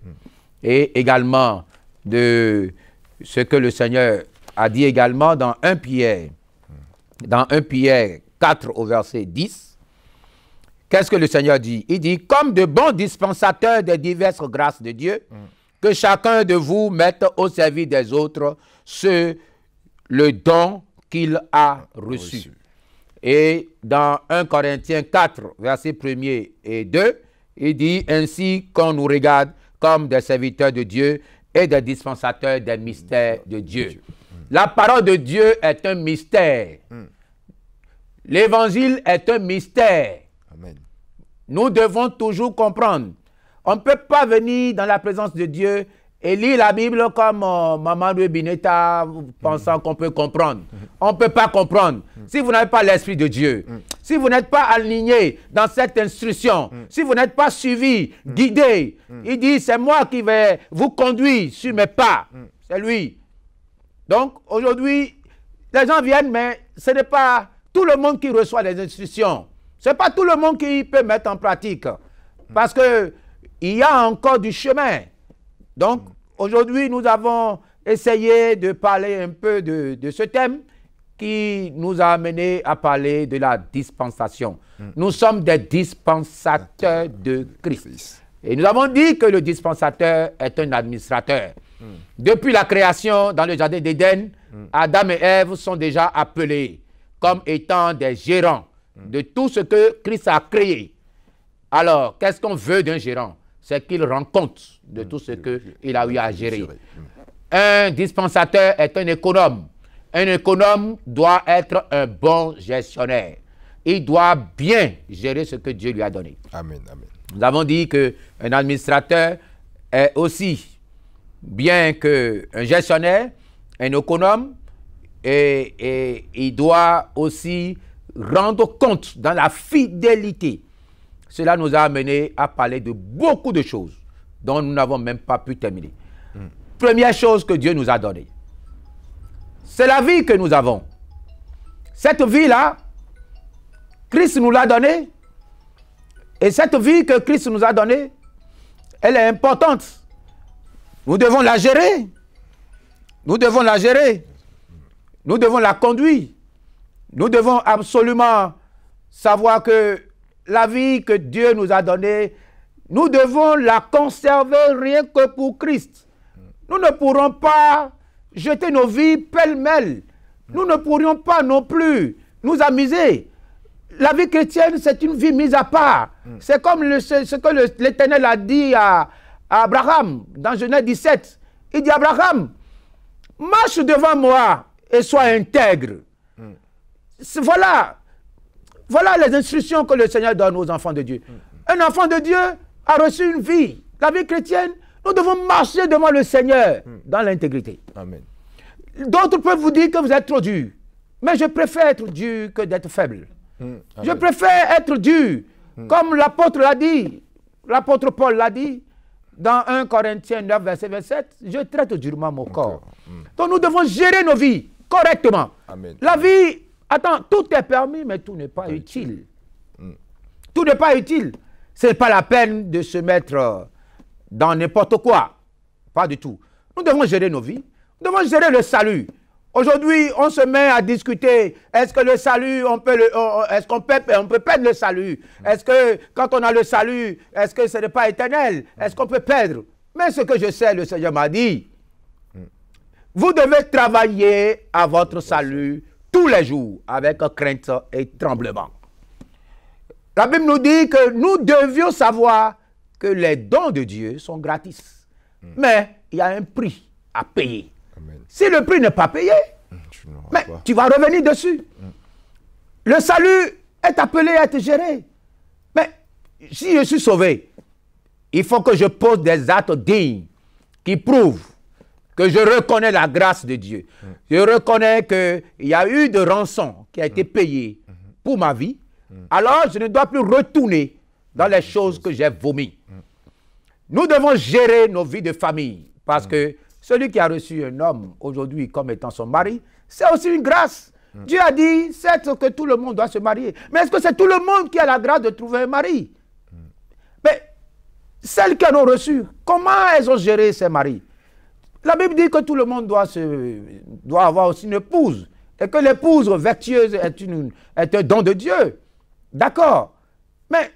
et également de ce que le Seigneur a dit également dans 1 Pierre 4 au verset 10. Qu'est-ce que le Seigneur dit? Il dit, comme de bons dispensateurs des diverses grâces de Dieu, que chacun de vous mette au service des autres le don qu'il a reçu. Et dans 1 Corinthiens 4, verset 1er et 2, il dit, ainsi qu'on nous regarde comme des serviteurs de Dieu et des dispensateurs des mystères de Dieu. La parole de Dieu est un mystère. L'évangile est un mystère. Amen. Nous devons toujours comprendre. On ne peut pas venir dans la présence de Dieu et lire la Bible comme Mamadou Bineta pensant qu'on peut comprendre. On ne peut pas comprendre. Si vous n'avez pas l'Esprit de Dieu, si vous n'êtes pas aligné dans cette instruction, si vous n'êtes pas suivi, guidé, il dit c'est moi qui vais vous conduire sur mes pas. C'est lui. Donc aujourd'hui, les gens viennent, mais ce n'est pas tout le monde qui reçoit les instructions. Ce n'est pas tout le monde qui peut mettre en pratique. Parce qu'il y a encore du chemin. Donc, aujourd'hui, nous avons essayé de parler un peu de ce thème qui nous a amené à parler de la dispensation. Nous sommes des dispensateurs de Christ. Et nous avons dit que le dispensateur est un administrateur. Depuis la création dans le jardin d'Éden, Adam et Ève sont déjà appelés comme étant des gérants de tout ce que Christ a créé. Alors, qu'est-ce qu'on veut d'un gérant? C'est qu'il rend compte de tout ce qu'il a eu à gérer. Un dispensateur est un économe. Un économe doit être un bon gestionnaire. Il doit bien gérer ce que Dieu lui a donné. Amen, amen. Nous avons dit qu'un administrateur est aussi bien qu'un gestionnaire, un économe, et il doit aussi rendre compte dans la fidélité. Cela nous a amené à parler de beaucoup de choses dont nous n'avons même pas pu terminer. Première chose que Dieu nous a donnée, c'est la vie que nous avons. Cette vie-là, Christ nous l'a donnée. Et cette vie que Christ nous a donnée, elle est importante. Nous devons la gérer. Nous devons la gérer. Nous devons la conduire. Nous devons absolument savoir que la vie que Dieu nous a donnée, nous devons la conserver rien que pour Christ. Nous ne pourrons pas jeter nos vies pêle-mêle. Nous ne pourrions pas non plus nous amuser. La vie chrétienne, c'est une vie mise à part. C'est comme ce que l'Éternel a dit à Abraham dans Genèse 17. Il dit, Abraham, marche devant moi et sois intègre. Voilà les instructions que le Seigneur donne aux enfants de Dieu. Un enfant de Dieu a reçu une vie. La vie chrétienne, nous devons marcher devant le Seigneur dans l'intégrité. Amen. D'autres peuvent vous dire que vous êtes trop dur. Mais je préfère être dur que d'être faible. Je préfère être dur. Comme l'apôtre l'a dit, l'apôtre Paul l'a dit, dans 1 Corinthiens 9, verset 27, je traite durement mon corps. Donc nous devons gérer nos vies correctement. Amen. La vie, attends, tout est permis, mais tout n'est pas utile. Tout n'est pas utile. Ce n'est pas la peine de se mettre dans n'importe quoi. Pas du tout. Nous devons gérer nos vies. Nous devons gérer le salut. Aujourd'hui, on se met à discuter, est-ce que le salut, on peut perdre le salut? Est-ce que quand on a le salut, est-ce que ce n'est pas éternel? Est-ce qu'on peut perdre? Mais ce que je sais, le Seigneur m'a dit, vous devez travailler à votre salut tous les jours avec crainte et tremblement. La Bible nous dit que nous devions savoir que les dons de Dieu sont gratis. Mais il y a un prix à payer. Amen. Si le prix n'est pas payé, mais tu vas revenir dessus. Le salut est appelé à être géré. Mais si je suis sauvé, il faut que je pose des actes dignes qui prouvent que je reconnais la grâce de Dieu. Je reconnais qu'il y a eu de rançon qui a été payée pour ma vie. Alors je ne dois plus retourner dans les choses que j'ai vomies. Nous devons gérer nos vies de famille parce que celui qui a reçu un homme aujourd'hui comme étant son mari, c'est aussi une grâce. Dieu a dit, certes, que tout le monde doit se marier. Mais est-ce que c'est tout le monde qui a la grâce de trouver un mari? Mais celles qui en ont reçu, comment elles ont géré ces maris? La Bible dit que tout le monde doit avoir aussi une épouse. Et que l'épouse vertueuse est un don de Dieu. D'accord. Mais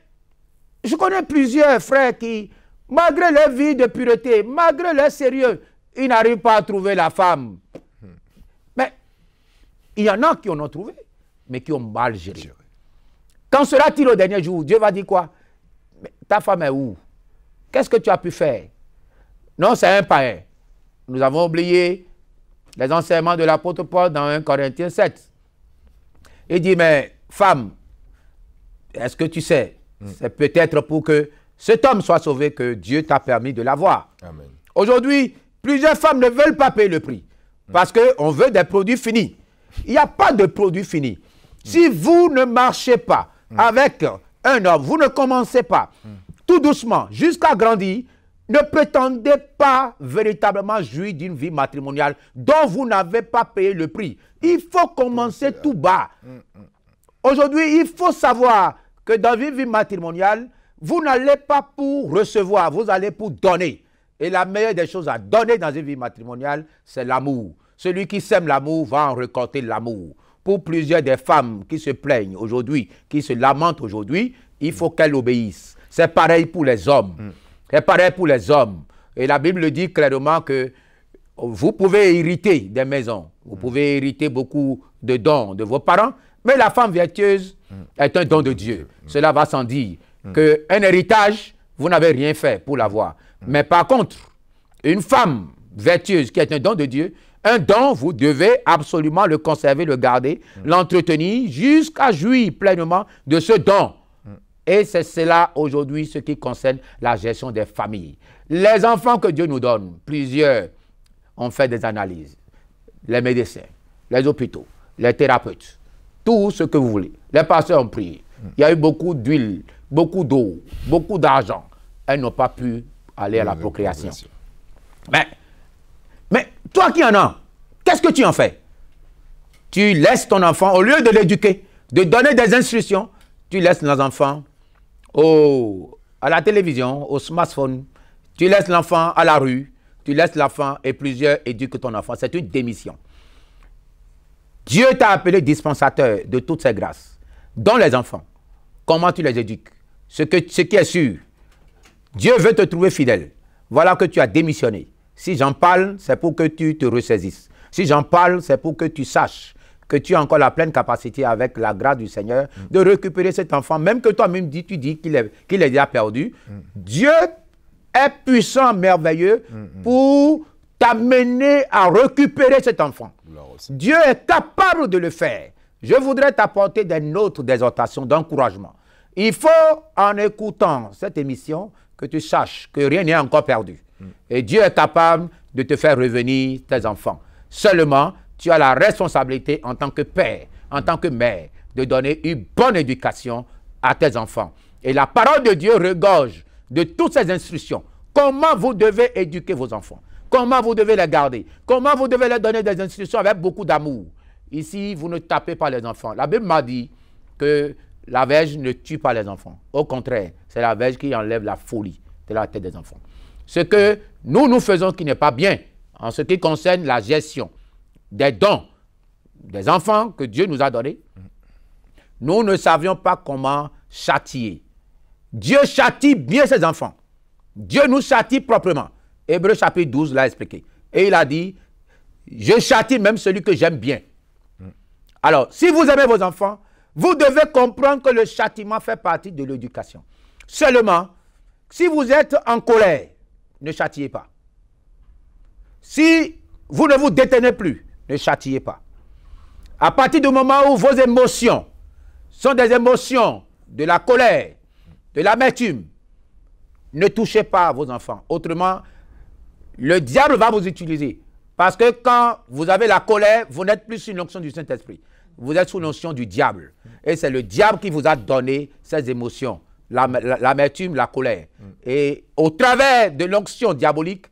je connais plusieurs frères qui, malgré leur vie de pureté, malgré leur sérieux, ils n'arrivent pas à trouver la femme. Mais il y en a qui en ont trouvé, mais qui ont mal géré. Quand sera-t-il au dernier jour? Dieu va dire quoi? Mais ta femme est où? Qu'est-ce que tu as pu faire? Non, c'est un païen. Nous avons oublié les enseignements de l'apôtre Paul dans 1 Corinthiens 7. Il dit, mais femme, est-ce que tu sais, c'est peut-être pour que cet homme soit sauvé que Dieu t'a permis de l'avoir. Aujourd'hui, plusieurs femmes ne veulent pas payer le prix parce qu'on veut des produits finis. Il n'y a pas de produits finis. Si vous ne marchez pas avec un homme, vous ne commencez pas tout doucement jusqu'à grandir, ne prétendez pas véritablement jouir d'une vie matrimoniale dont vous n'avez pas payé le prix. Il faut commencer tout bas. Aujourd'hui, il faut savoir que dans une vie matrimoniale, vous n'allez pas pour recevoir, vous allez pour donner. Et la meilleure des choses à donner dans une vie matrimoniale, c'est l'amour. Celui qui sème l'amour va en récolter l'amour. Pour plusieurs des femmes qui se plaignent aujourd'hui, qui se lamentent aujourd'hui, il faut qu'elles obéissent. C'est pareil pour les hommes. C'est pareil pour les hommes. Et la Bible dit clairement que vous pouvez hériter des maisons. Vous pouvez hériter beaucoup de dons de vos parents. Mais la femme vertueuse est un don de Dieu. Cela va sans dire qu'un héritage, vous n'avez rien fait pour l'avoir. Mais par contre, une femme vertueuse qui est un don de Dieu, un don, vous devez absolument le conserver, le garder, l'entretenir jusqu'à jouir pleinement de ce don. Et c'est cela aujourd'hui ce qui concerne la gestion des familles. Les enfants que Dieu nous donne, plusieurs ont fait des analyses. Les médecins, les hôpitaux, les thérapeutes, tout ce que vous voulez. Les pasteurs ont prié. Il y a eu beaucoup d'huile, beaucoup d'eau, beaucoup d'argent. Elles n'ont pas pu aller à la procréation. Mais toi qui en as, qu'est-ce que tu en fais? Tu laisses ton enfant, au lieu de l'éduquer, de donner des instructions, tu laisses nos enfants à la télévision, au smartphone, tu laisses l'enfant à la rue, tu laisses l'enfant et plusieurs éduquent ton enfant. C'est une démission. Dieu t'a appelé dispensateur de toutes ses grâces, dont les enfants. Comment tu les éduques? Ce qui est sûr, Dieu veut te trouver fidèle. Voilà que tu as démissionné. Si j'en parle, c'est pour que tu te ressaisisses. Si j'en parle, c'est pour que tu saches que tu as encore la pleine capacité avec la grâce du Seigneur de récupérer cet enfant, même que toi-même tu dis qu'il est déjà perdu. Dieu est puissant, merveilleux pour t'amener à récupérer cet enfant. Dieu est capable de le faire. Je voudrais t'apporter des notes d'exhortation, d'encouragement. Il faut, en écoutant cette émission, que tu saches que rien n'est encore perdu. Et Dieu est capable de te faire revenir tes enfants. Seulement, tu as la responsabilité en tant que père, en tant que mère, de donner une bonne éducation à tes enfants. Et la parole de Dieu regorge de toutes ces instructions. Comment vous devez éduquer vos enfants? Comment vous devez les garder? Comment vous devez leur donner des instructions avec beaucoup d'amour? Ici, vous ne tapez pas les enfants. La Bible m'a dit que la verge ne tue pas les enfants. Au contraire, c'est la verge qui enlève la folie de la tête des enfants. Ce que nous faisons qui n'est pas bien en ce qui concerne la gestion des dons des enfants que Dieu nous a donnés, nous ne savions pas comment châtier. Dieu châtie bien ses enfants. Dieu nous châtie proprement. Hébreux chapitre 12 l'a expliqué. Et il a dit, je châtie même celui que j'aime bien. Alors, si vous aimez vos enfants, vous devez comprendre que le châtiment fait partie de l'éducation. Seulement, si vous êtes en colère, ne châtiez pas. Si vous ne vous détenez plus, ne châtiez pas. À partir du moment où vos émotions sont des émotions de la colère, de l'amertume, ne touchez pas vos enfants. Autrement, le diable va vous utiliser. Parce que quand vous avez la colère, vous n'êtes plus sous l'onction du Saint-Esprit. Vous êtes sous l'onction du diable. Et c'est le diable qui vous a donné ces émotions, l'amertume, la colère. Et au travers de l'onction diabolique,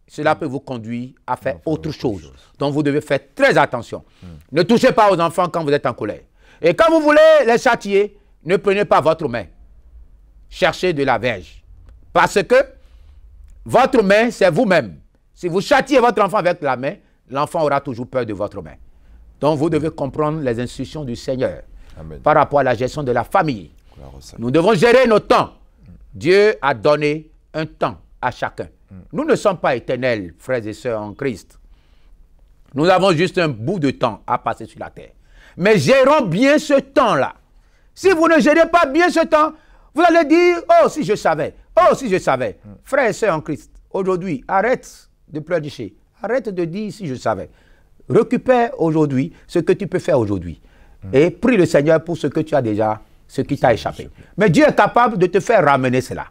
cela peut vous conduire à faire autre chose. Donc vous devez faire très attention. Ne touchez pas aux enfants quand vous êtes en colère. Et quand vous voulez les châtier, ne prenez pas votre main. Cherchez de la verge. Parce que votre main, c'est vous-même. Si vous châtiez votre enfant avec la main, l'enfant aura toujours peur de votre main. Donc vous devez comprendre les instructions du Seigneur. Amen. Par rapport à la gestion de la famille. Nous devons gérer nos temps. Dieu a donné un temps à chacun. Nous ne sommes pas éternels, frères et sœurs en Christ. Nous avons juste un bout de temps à passer sur la terre. Mais gérons bien ce temps-là. Si vous ne gérez pas bien ce temps, vous allez dire, oh si je savais, oh si je savais. Frères et sœurs en Christ, aujourd'hui, arrête de pleurnicher. Arrête de dire si je savais. Récupère aujourd'hui ce que tu peux faire aujourd'hui. et prie le Seigneur pour ce que tu as déjà, ce qui t'a échappé. Mais Dieu est capable de te faire ramener cela.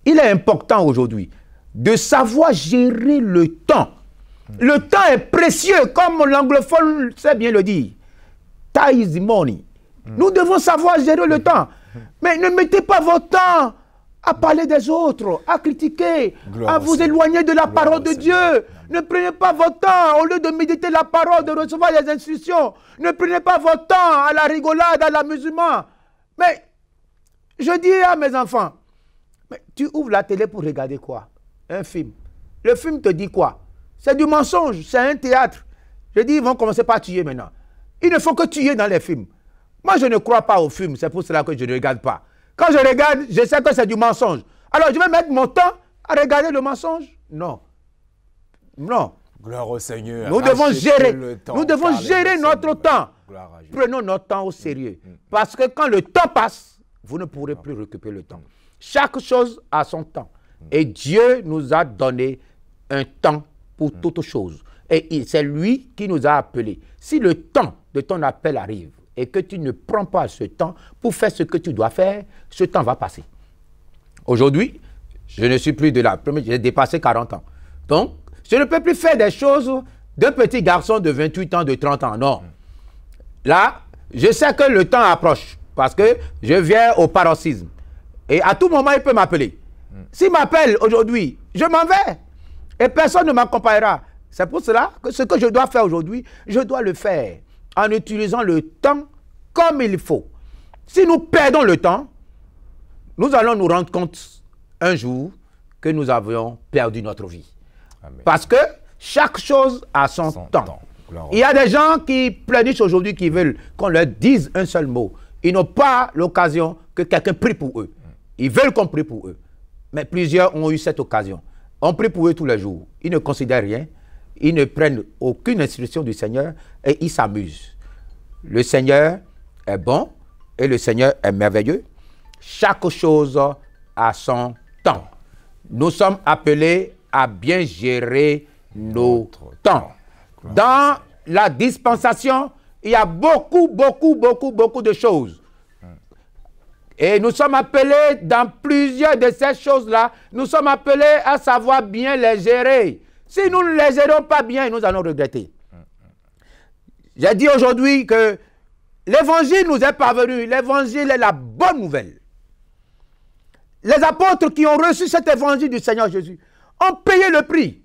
Il est important aujourd'hui de savoir gérer le temps. Le temps est précieux, comme l'anglophone sait bien le dire. Time is money. Nous devons savoir gérer le temps. Mais ne mettez pas votre temps à parler des autres, à critiquer, à vous éloigner de la parole de Dieu. Ne prenez pas votre temps, au lieu de méditer la parole, de recevoir les instructions. Ne prenez pas votre temps à la rigolade, à l'amusement. Mais je dis à mes enfants, mais tu ouvres la télé pour regarder quoi? Un film. Le film te dit quoi? C'est du mensonge, c'est un théâtre. Je dis, ils vont commencer par tuer maintenant. Il ne faut que tuer dans les films. Moi, je ne crois pas aux films, c'est pour cela que je ne regarde pas. Quand je regarde, je sais que c'est du mensonge. Alors, je vais mettre mon temps à regarder le mensonge? Non. Non. Gloire au Seigneur. Nous devons gérer, notre temps. Prenons notre temps au sérieux. Parce que quand le temps passe, vous ne pourrez plus récupérer le temps. Chaque chose a son temps. Et Dieu nous a donné un temps pour toute chose. Et c'est lui qui nous a appelés. Si le temps de ton appel arrive et que tu ne prends pas ce temps pour faire ce que tu dois faire, ce temps va passer. Aujourd'hui, je ne suis plus de là. J'ai dépassé 40 ans. Donc, je ne peux plus faire des choses d'un petit garçon de 28 ans, de 30 ans. Non. Là, je sais que le temps approche parce que je viens au paroxysme. Et à tout moment, il peut m'appeler. S'il m'appelle aujourd'hui, je m'en vais. Et personne ne m'accompagnera. C'est pour cela que ce que je dois faire aujourd'hui, je dois le faire en utilisant le temps comme il faut. Si nous perdons le temps, nous allons nous rendre compte un jour que nous avions perdu notre vie. Amen. Parce que chaque chose a son temps. Il y a des gens qui pleurnichent aujourd'hui, qui veulent qu'on leur dise un seul mot. Ils n'ont pas l'occasion que quelqu'un prie pour eux. Ils veulent qu'on prie pour eux. Mais plusieurs ont eu cette occasion. On prie pour eux tous les jours. Ils ne considèrent rien. Ils ne prennent aucune instruction du Seigneur et ils s'amusent. Le Seigneur est bon et le Seigneur est merveilleux. Chaque chose a son temps. Nous sommes appelés à bien gérer nos temps. Dans la dispensation, il y a beaucoup de choses. Et nous sommes appelés dans plusieurs de ces choses-là, nous sommes appelés à savoir bien les gérer. Si nous ne les gérons pas bien, nous allons regretter. J'ai dit aujourd'hui que l'évangile nous est parvenu. L'évangile est la bonne nouvelle. Les apôtres qui ont reçu cet évangile du Seigneur Jésus ont payé le prix.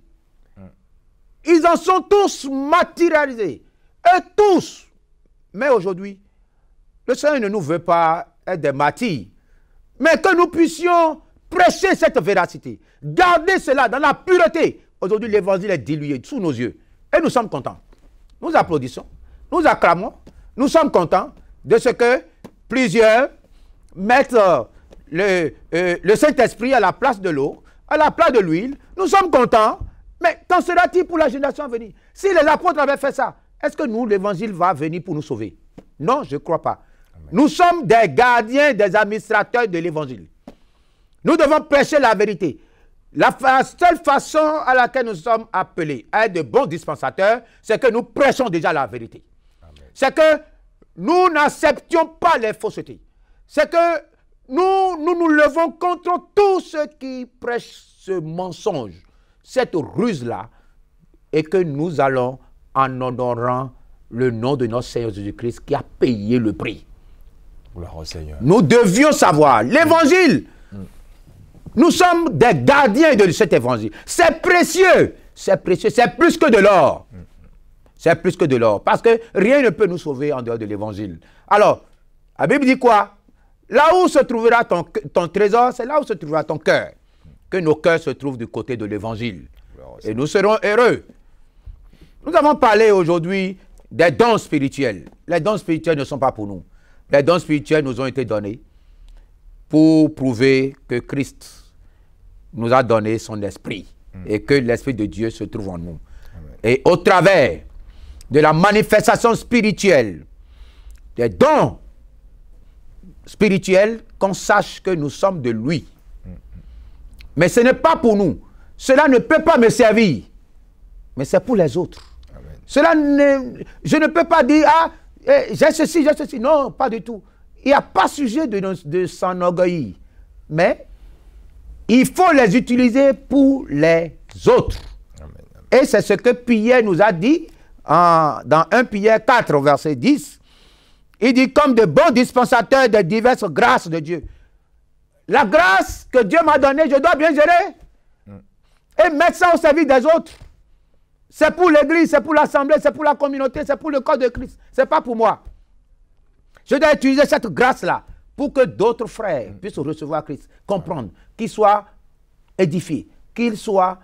Ils en sont tous matérialisés. Et tous. Mais aujourd'hui, le Seigneur ne nous veut pas être des martyrs. Mais que nous puissions prêcher cette véracité. Garder cela dans la pureté. Aujourd'hui, l'évangile est dilué sous nos yeux. Et nous sommes contents. Nous applaudissons. Nous acclamons. Nous sommes contents de ce que plusieurs mettent le Saint-Esprit à la place de l'eau, à la place de l'huile. Nous sommes contents. Mais qu'en sera-t-il pour la génération à venir? Si les apôtres avaient fait ça, est-ce que nous, l'évangile va venir pour nous sauver? Non, je ne crois pas. Amen. Nous sommes des gardiens, des administrateurs de l'évangile. Nous devons prêcher la vérité. La seule façon à laquelle nous sommes appelés à être de bons dispensateurs, c'est que nous prêchons déjà la vérité. C'est que nous n'acceptions pas les faussetés. C'est que nous levons contre tous ceux qui prêchent ce mensonge, cette ruse-là, et que nous allons en honorant le nom de notre Seigneur Jésus-Christ qui a payé le prix. Gloire au Seigneur. Nous devions savoir l'évangile. Nous sommes des gardiens de cet évangile. C'est précieux. C'est précieux. C'est plus que de l'or. C'est plus que de l'or. Parce que rien ne peut nous sauver en dehors de l'évangile. Alors, la Bible dit quoi? Là où se trouvera ton trésor, c'est là où se trouvera ton cœur. Que nos cœurs se trouvent du côté de l'évangile. Et nous serons heureux. Nous avons parlé aujourd'hui des dons spirituels. Les dons spirituels ne sont pas pour nous. Les dons spirituels nous ont été donnés pour prouver que Christ nous a donné son esprit et que l'esprit de Dieu se trouve en nous. Amen. Et au travers de la manifestation spirituelle, des dons spirituels, qu'on sache que nous sommes de lui. Mais ce n'est pas pour nous. Cela ne peut pas me servir. Mais c'est pour les autres. Amen. Je ne peux pas dire, ah, j'ai ceci, j'ai ceci. Non, pas du tout. Il n'y a pas sujet de s'enorgueillir. Mais il faut les utiliser pour les autres. Amen, amen. Et c'est ce que Pierre nous a dit dans 1 Pierre 4, verset 10. Il dit, comme de bons dispensateurs de diverses grâces de Dieu. La grâce que Dieu m'a donnée, je dois bien gérer. Et mettre ça au service des autres. C'est pour l'église, c'est pour l'assemblée, c'est pour la communauté, c'est pour le corps de Christ. Ce n'est pas pour moi. Je dois utiliser cette grâce-là pour que d'autres frères puissent recevoir Christ, comprendre, qu'ils soient édifiés, qu'ils soient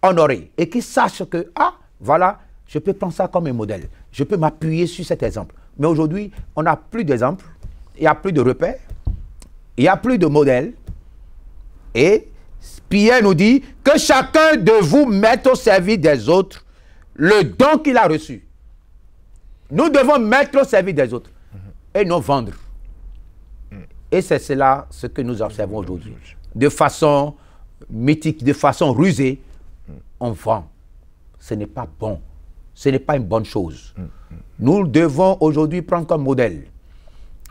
honorés et qu'ils sachent que, ah, voilà, je peux prendre ça comme un modèle. Je peux m'appuyer sur cet exemple. Mais aujourd'hui, on n'a plus d'exemples, il n'y a plus de repères, il n'y a plus de modèles. Et Pierre nous dit que chacun de vous mette au service des autres le don qu'il a reçu. Nous devons mettre au service des autres et non vendre. Et c'est cela ce que nous observons aujourd'hui. De façon mythique, de façon rusée, on vend. Ce n'est pas bon. Ce n'est pas une bonne chose. Nous devons aujourd'hui prendre comme modèle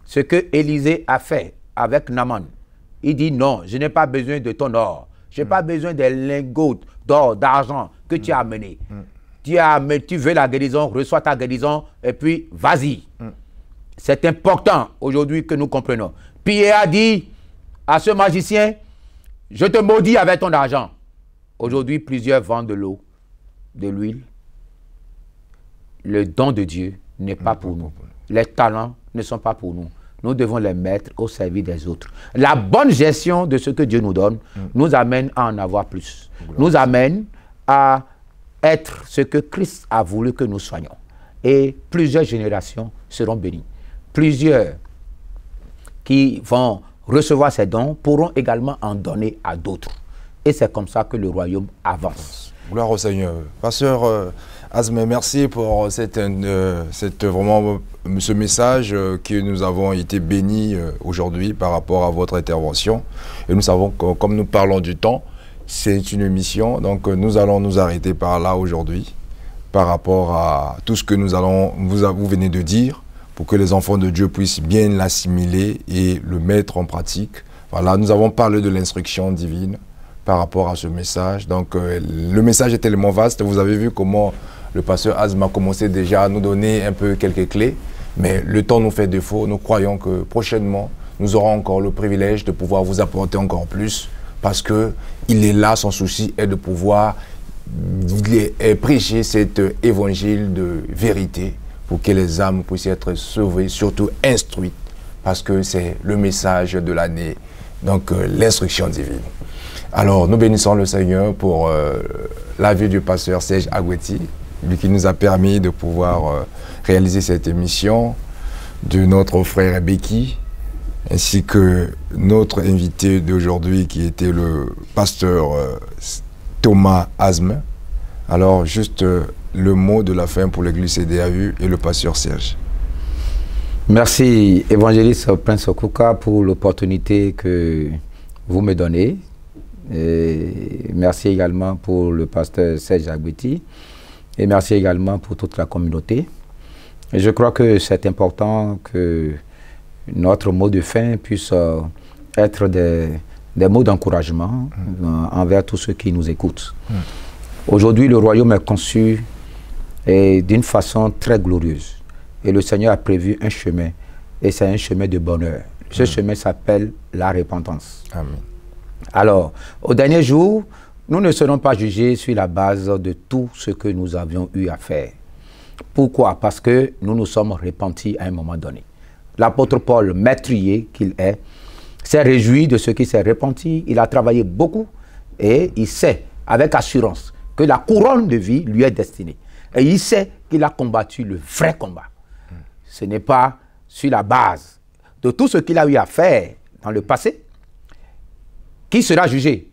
ce que Élisée a fait avec Naaman. Il dit non, je n'ai pas besoin de ton or. Je n'ai pas besoin des lingots d'or, d'argent que tu as amené. Tu veux la guérison, reçois ta guérison et puis vas-y. C'est important aujourd'hui que nous comprenions. Pierre a dit à ce magicien, je te maudis avec ton argent. Aujourd'hui, plusieurs vendent de l'eau, de l'huile. Le don de Dieu n'est pas pour nous. Les talents ne sont pas pour nous. Nous devons les mettre au service des autres. La bonne gestion de ce que Dieu nous donne nous amène à en avoir plus. Nous amène à être ce que Christ a voulu que nous soyons. Et plusieurs générations seront bénies. Plusieurs qui vont recevoir ces dons pourront également en donner à d'autres. Et c'est comme ça que le royaume avance. Gloire au Seigneur. Pasteur Azmeh, merci pour vraiment ce message que nous avons été bénis aujourd'hui par rapport à votre intervention. Et nous savons que comme nous parlons du temps, c'est une mission. Donc nous allons nous arrêter par là aujourd'hui par rapport à tout ce que vous venez de dire pour que les enfants de Dieu puissent bien l'assimiler et le mettre en pratique. Voilà, nous avons parlé de l'instruction divine par rapport à ce message. Donc le message est tellement vaste. Vous avez vu comment le pasteur Azmeh a commencé déjà à nous donner un peu quelques clés. Mais le temps nous fait défaut. Nous croyons que prochainement, nous aurons encore le privilège de pouvoir vous apporter encore plus. Parce qu'il est là, son souci est de pouvoir prêcher cet évangile de vérité pour que les âmes puissent être sauvées, surtout instruites. Parce que c'est le message de l'année, donc l'instruction divine. Alors, nous bénissons le Seigneur pour la vie du pasteur Serge Agoueti, lui qui nous a permis de pouvoir réaliser cette émission, de notre frère Becky, ainsi que notre invité d'aujourd'hui qui était le pasteur Thomas Azmeh. Alors, juste le mot de la fin pour l'église CDAU et le pasteur Serge. Merci, évangéliste Prince Okuka, pour l'opportunité que vous me donnez. Et merci également pour le pasteur Serge Agoueti et merci également pour toute la communauté. Et je crois que c'est important que notre mot de fin puisse être des mots d'encouragement envers tous ceux qui nous écoutent. Aujourd'hui, le royaume est conçu d'une façon très glorieuse. Et le Seigneur a prévu un chemin, et c'est un chemin de bonheur. Ce chemin s'appelle la repentance. Amen. Alors, au dernier jour, nous ne serons pas jugés sur la base de tout ce que nous avions eu à faire. Pourquoi? Parce que nous nous sommes repentis à un moment donné. L'apôtre Paul, maîtrier qu'il est, s'est réjoui de ce qui s'est repenti. Il a travaillé beaucoup et il sait avec assurance que la couronne de vie lui est destinée. Et il sait qu'il a combattu le vrai combat. Ce n'est pas sur la base de tout ce qu'il a eu à faire dans le passé qui sera jugé.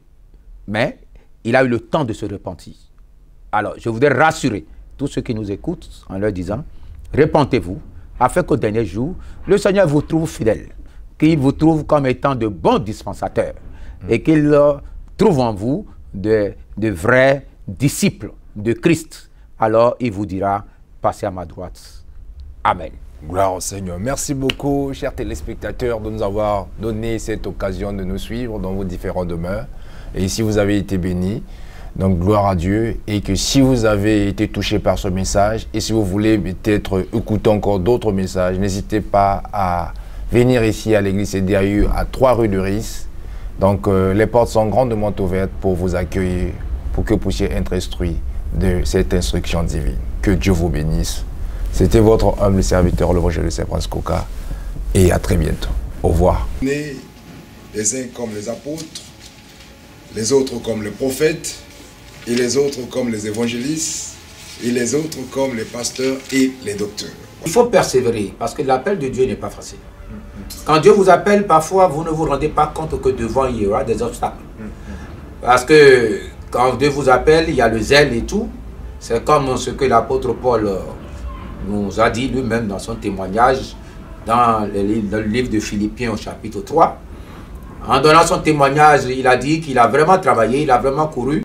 Mais il a eu le temps de se repentir. Alors, je voudrais rassurer tous ceux qui nous écoutent en leur disant, repentez-vous, afin qu'au dernier jour, le Seigneur vous trouve fidèle, qu'il vous trouve comme étant de bons dispensateurs et qu'il trouve en vous de vrais disciples de Christ. Alors, il vous dira, passez à ma droite Amen. Gloire au Seigneur. Merci beaucoup, chers téléspectateurs, de nous avoir donné cette occasion de nous suivre dans vos différents demeures. Et si vous avez été bénis, donc gloire à Dieu. Et que si vous avez été touché par ce message, et si vous voulez peut-être écouter encore d'autres messages, n'hésitez pas à venir ici à l'église CDAU à 3 rue de Ris. Donc les portes sont grandement ouvertes pour vous accueillir, pour que vous puissiez être instruits de cette instruction divine. Que Dieu vous bénisse. C'était votre humble serviteur, l'évangéliste Prince Coca. Et à très bientôt. Au revoir. Les uns comme les apôtres, les autres comme les prophètes, et les autres comme les évangélistes, et les autres comme les pasteurs et les docteurs. Il faut persévérer, parce que l'appel de Dieu n'est pas facile. Quand Dieu vous appelle, parfois, vous ne vous rendez pas compte que devant, il y aura des obstacles. Parce que quand Dieu vous appelle, il y a le zèle et tout. C'est comme ce que l'apôtre Paul nous a dit lui-même dans son témoignage dans le livre de Philippiens au chapitre 3. En donnant son témoignage, il a dit qu'il a vraiment travaillé, il a vraiment couru.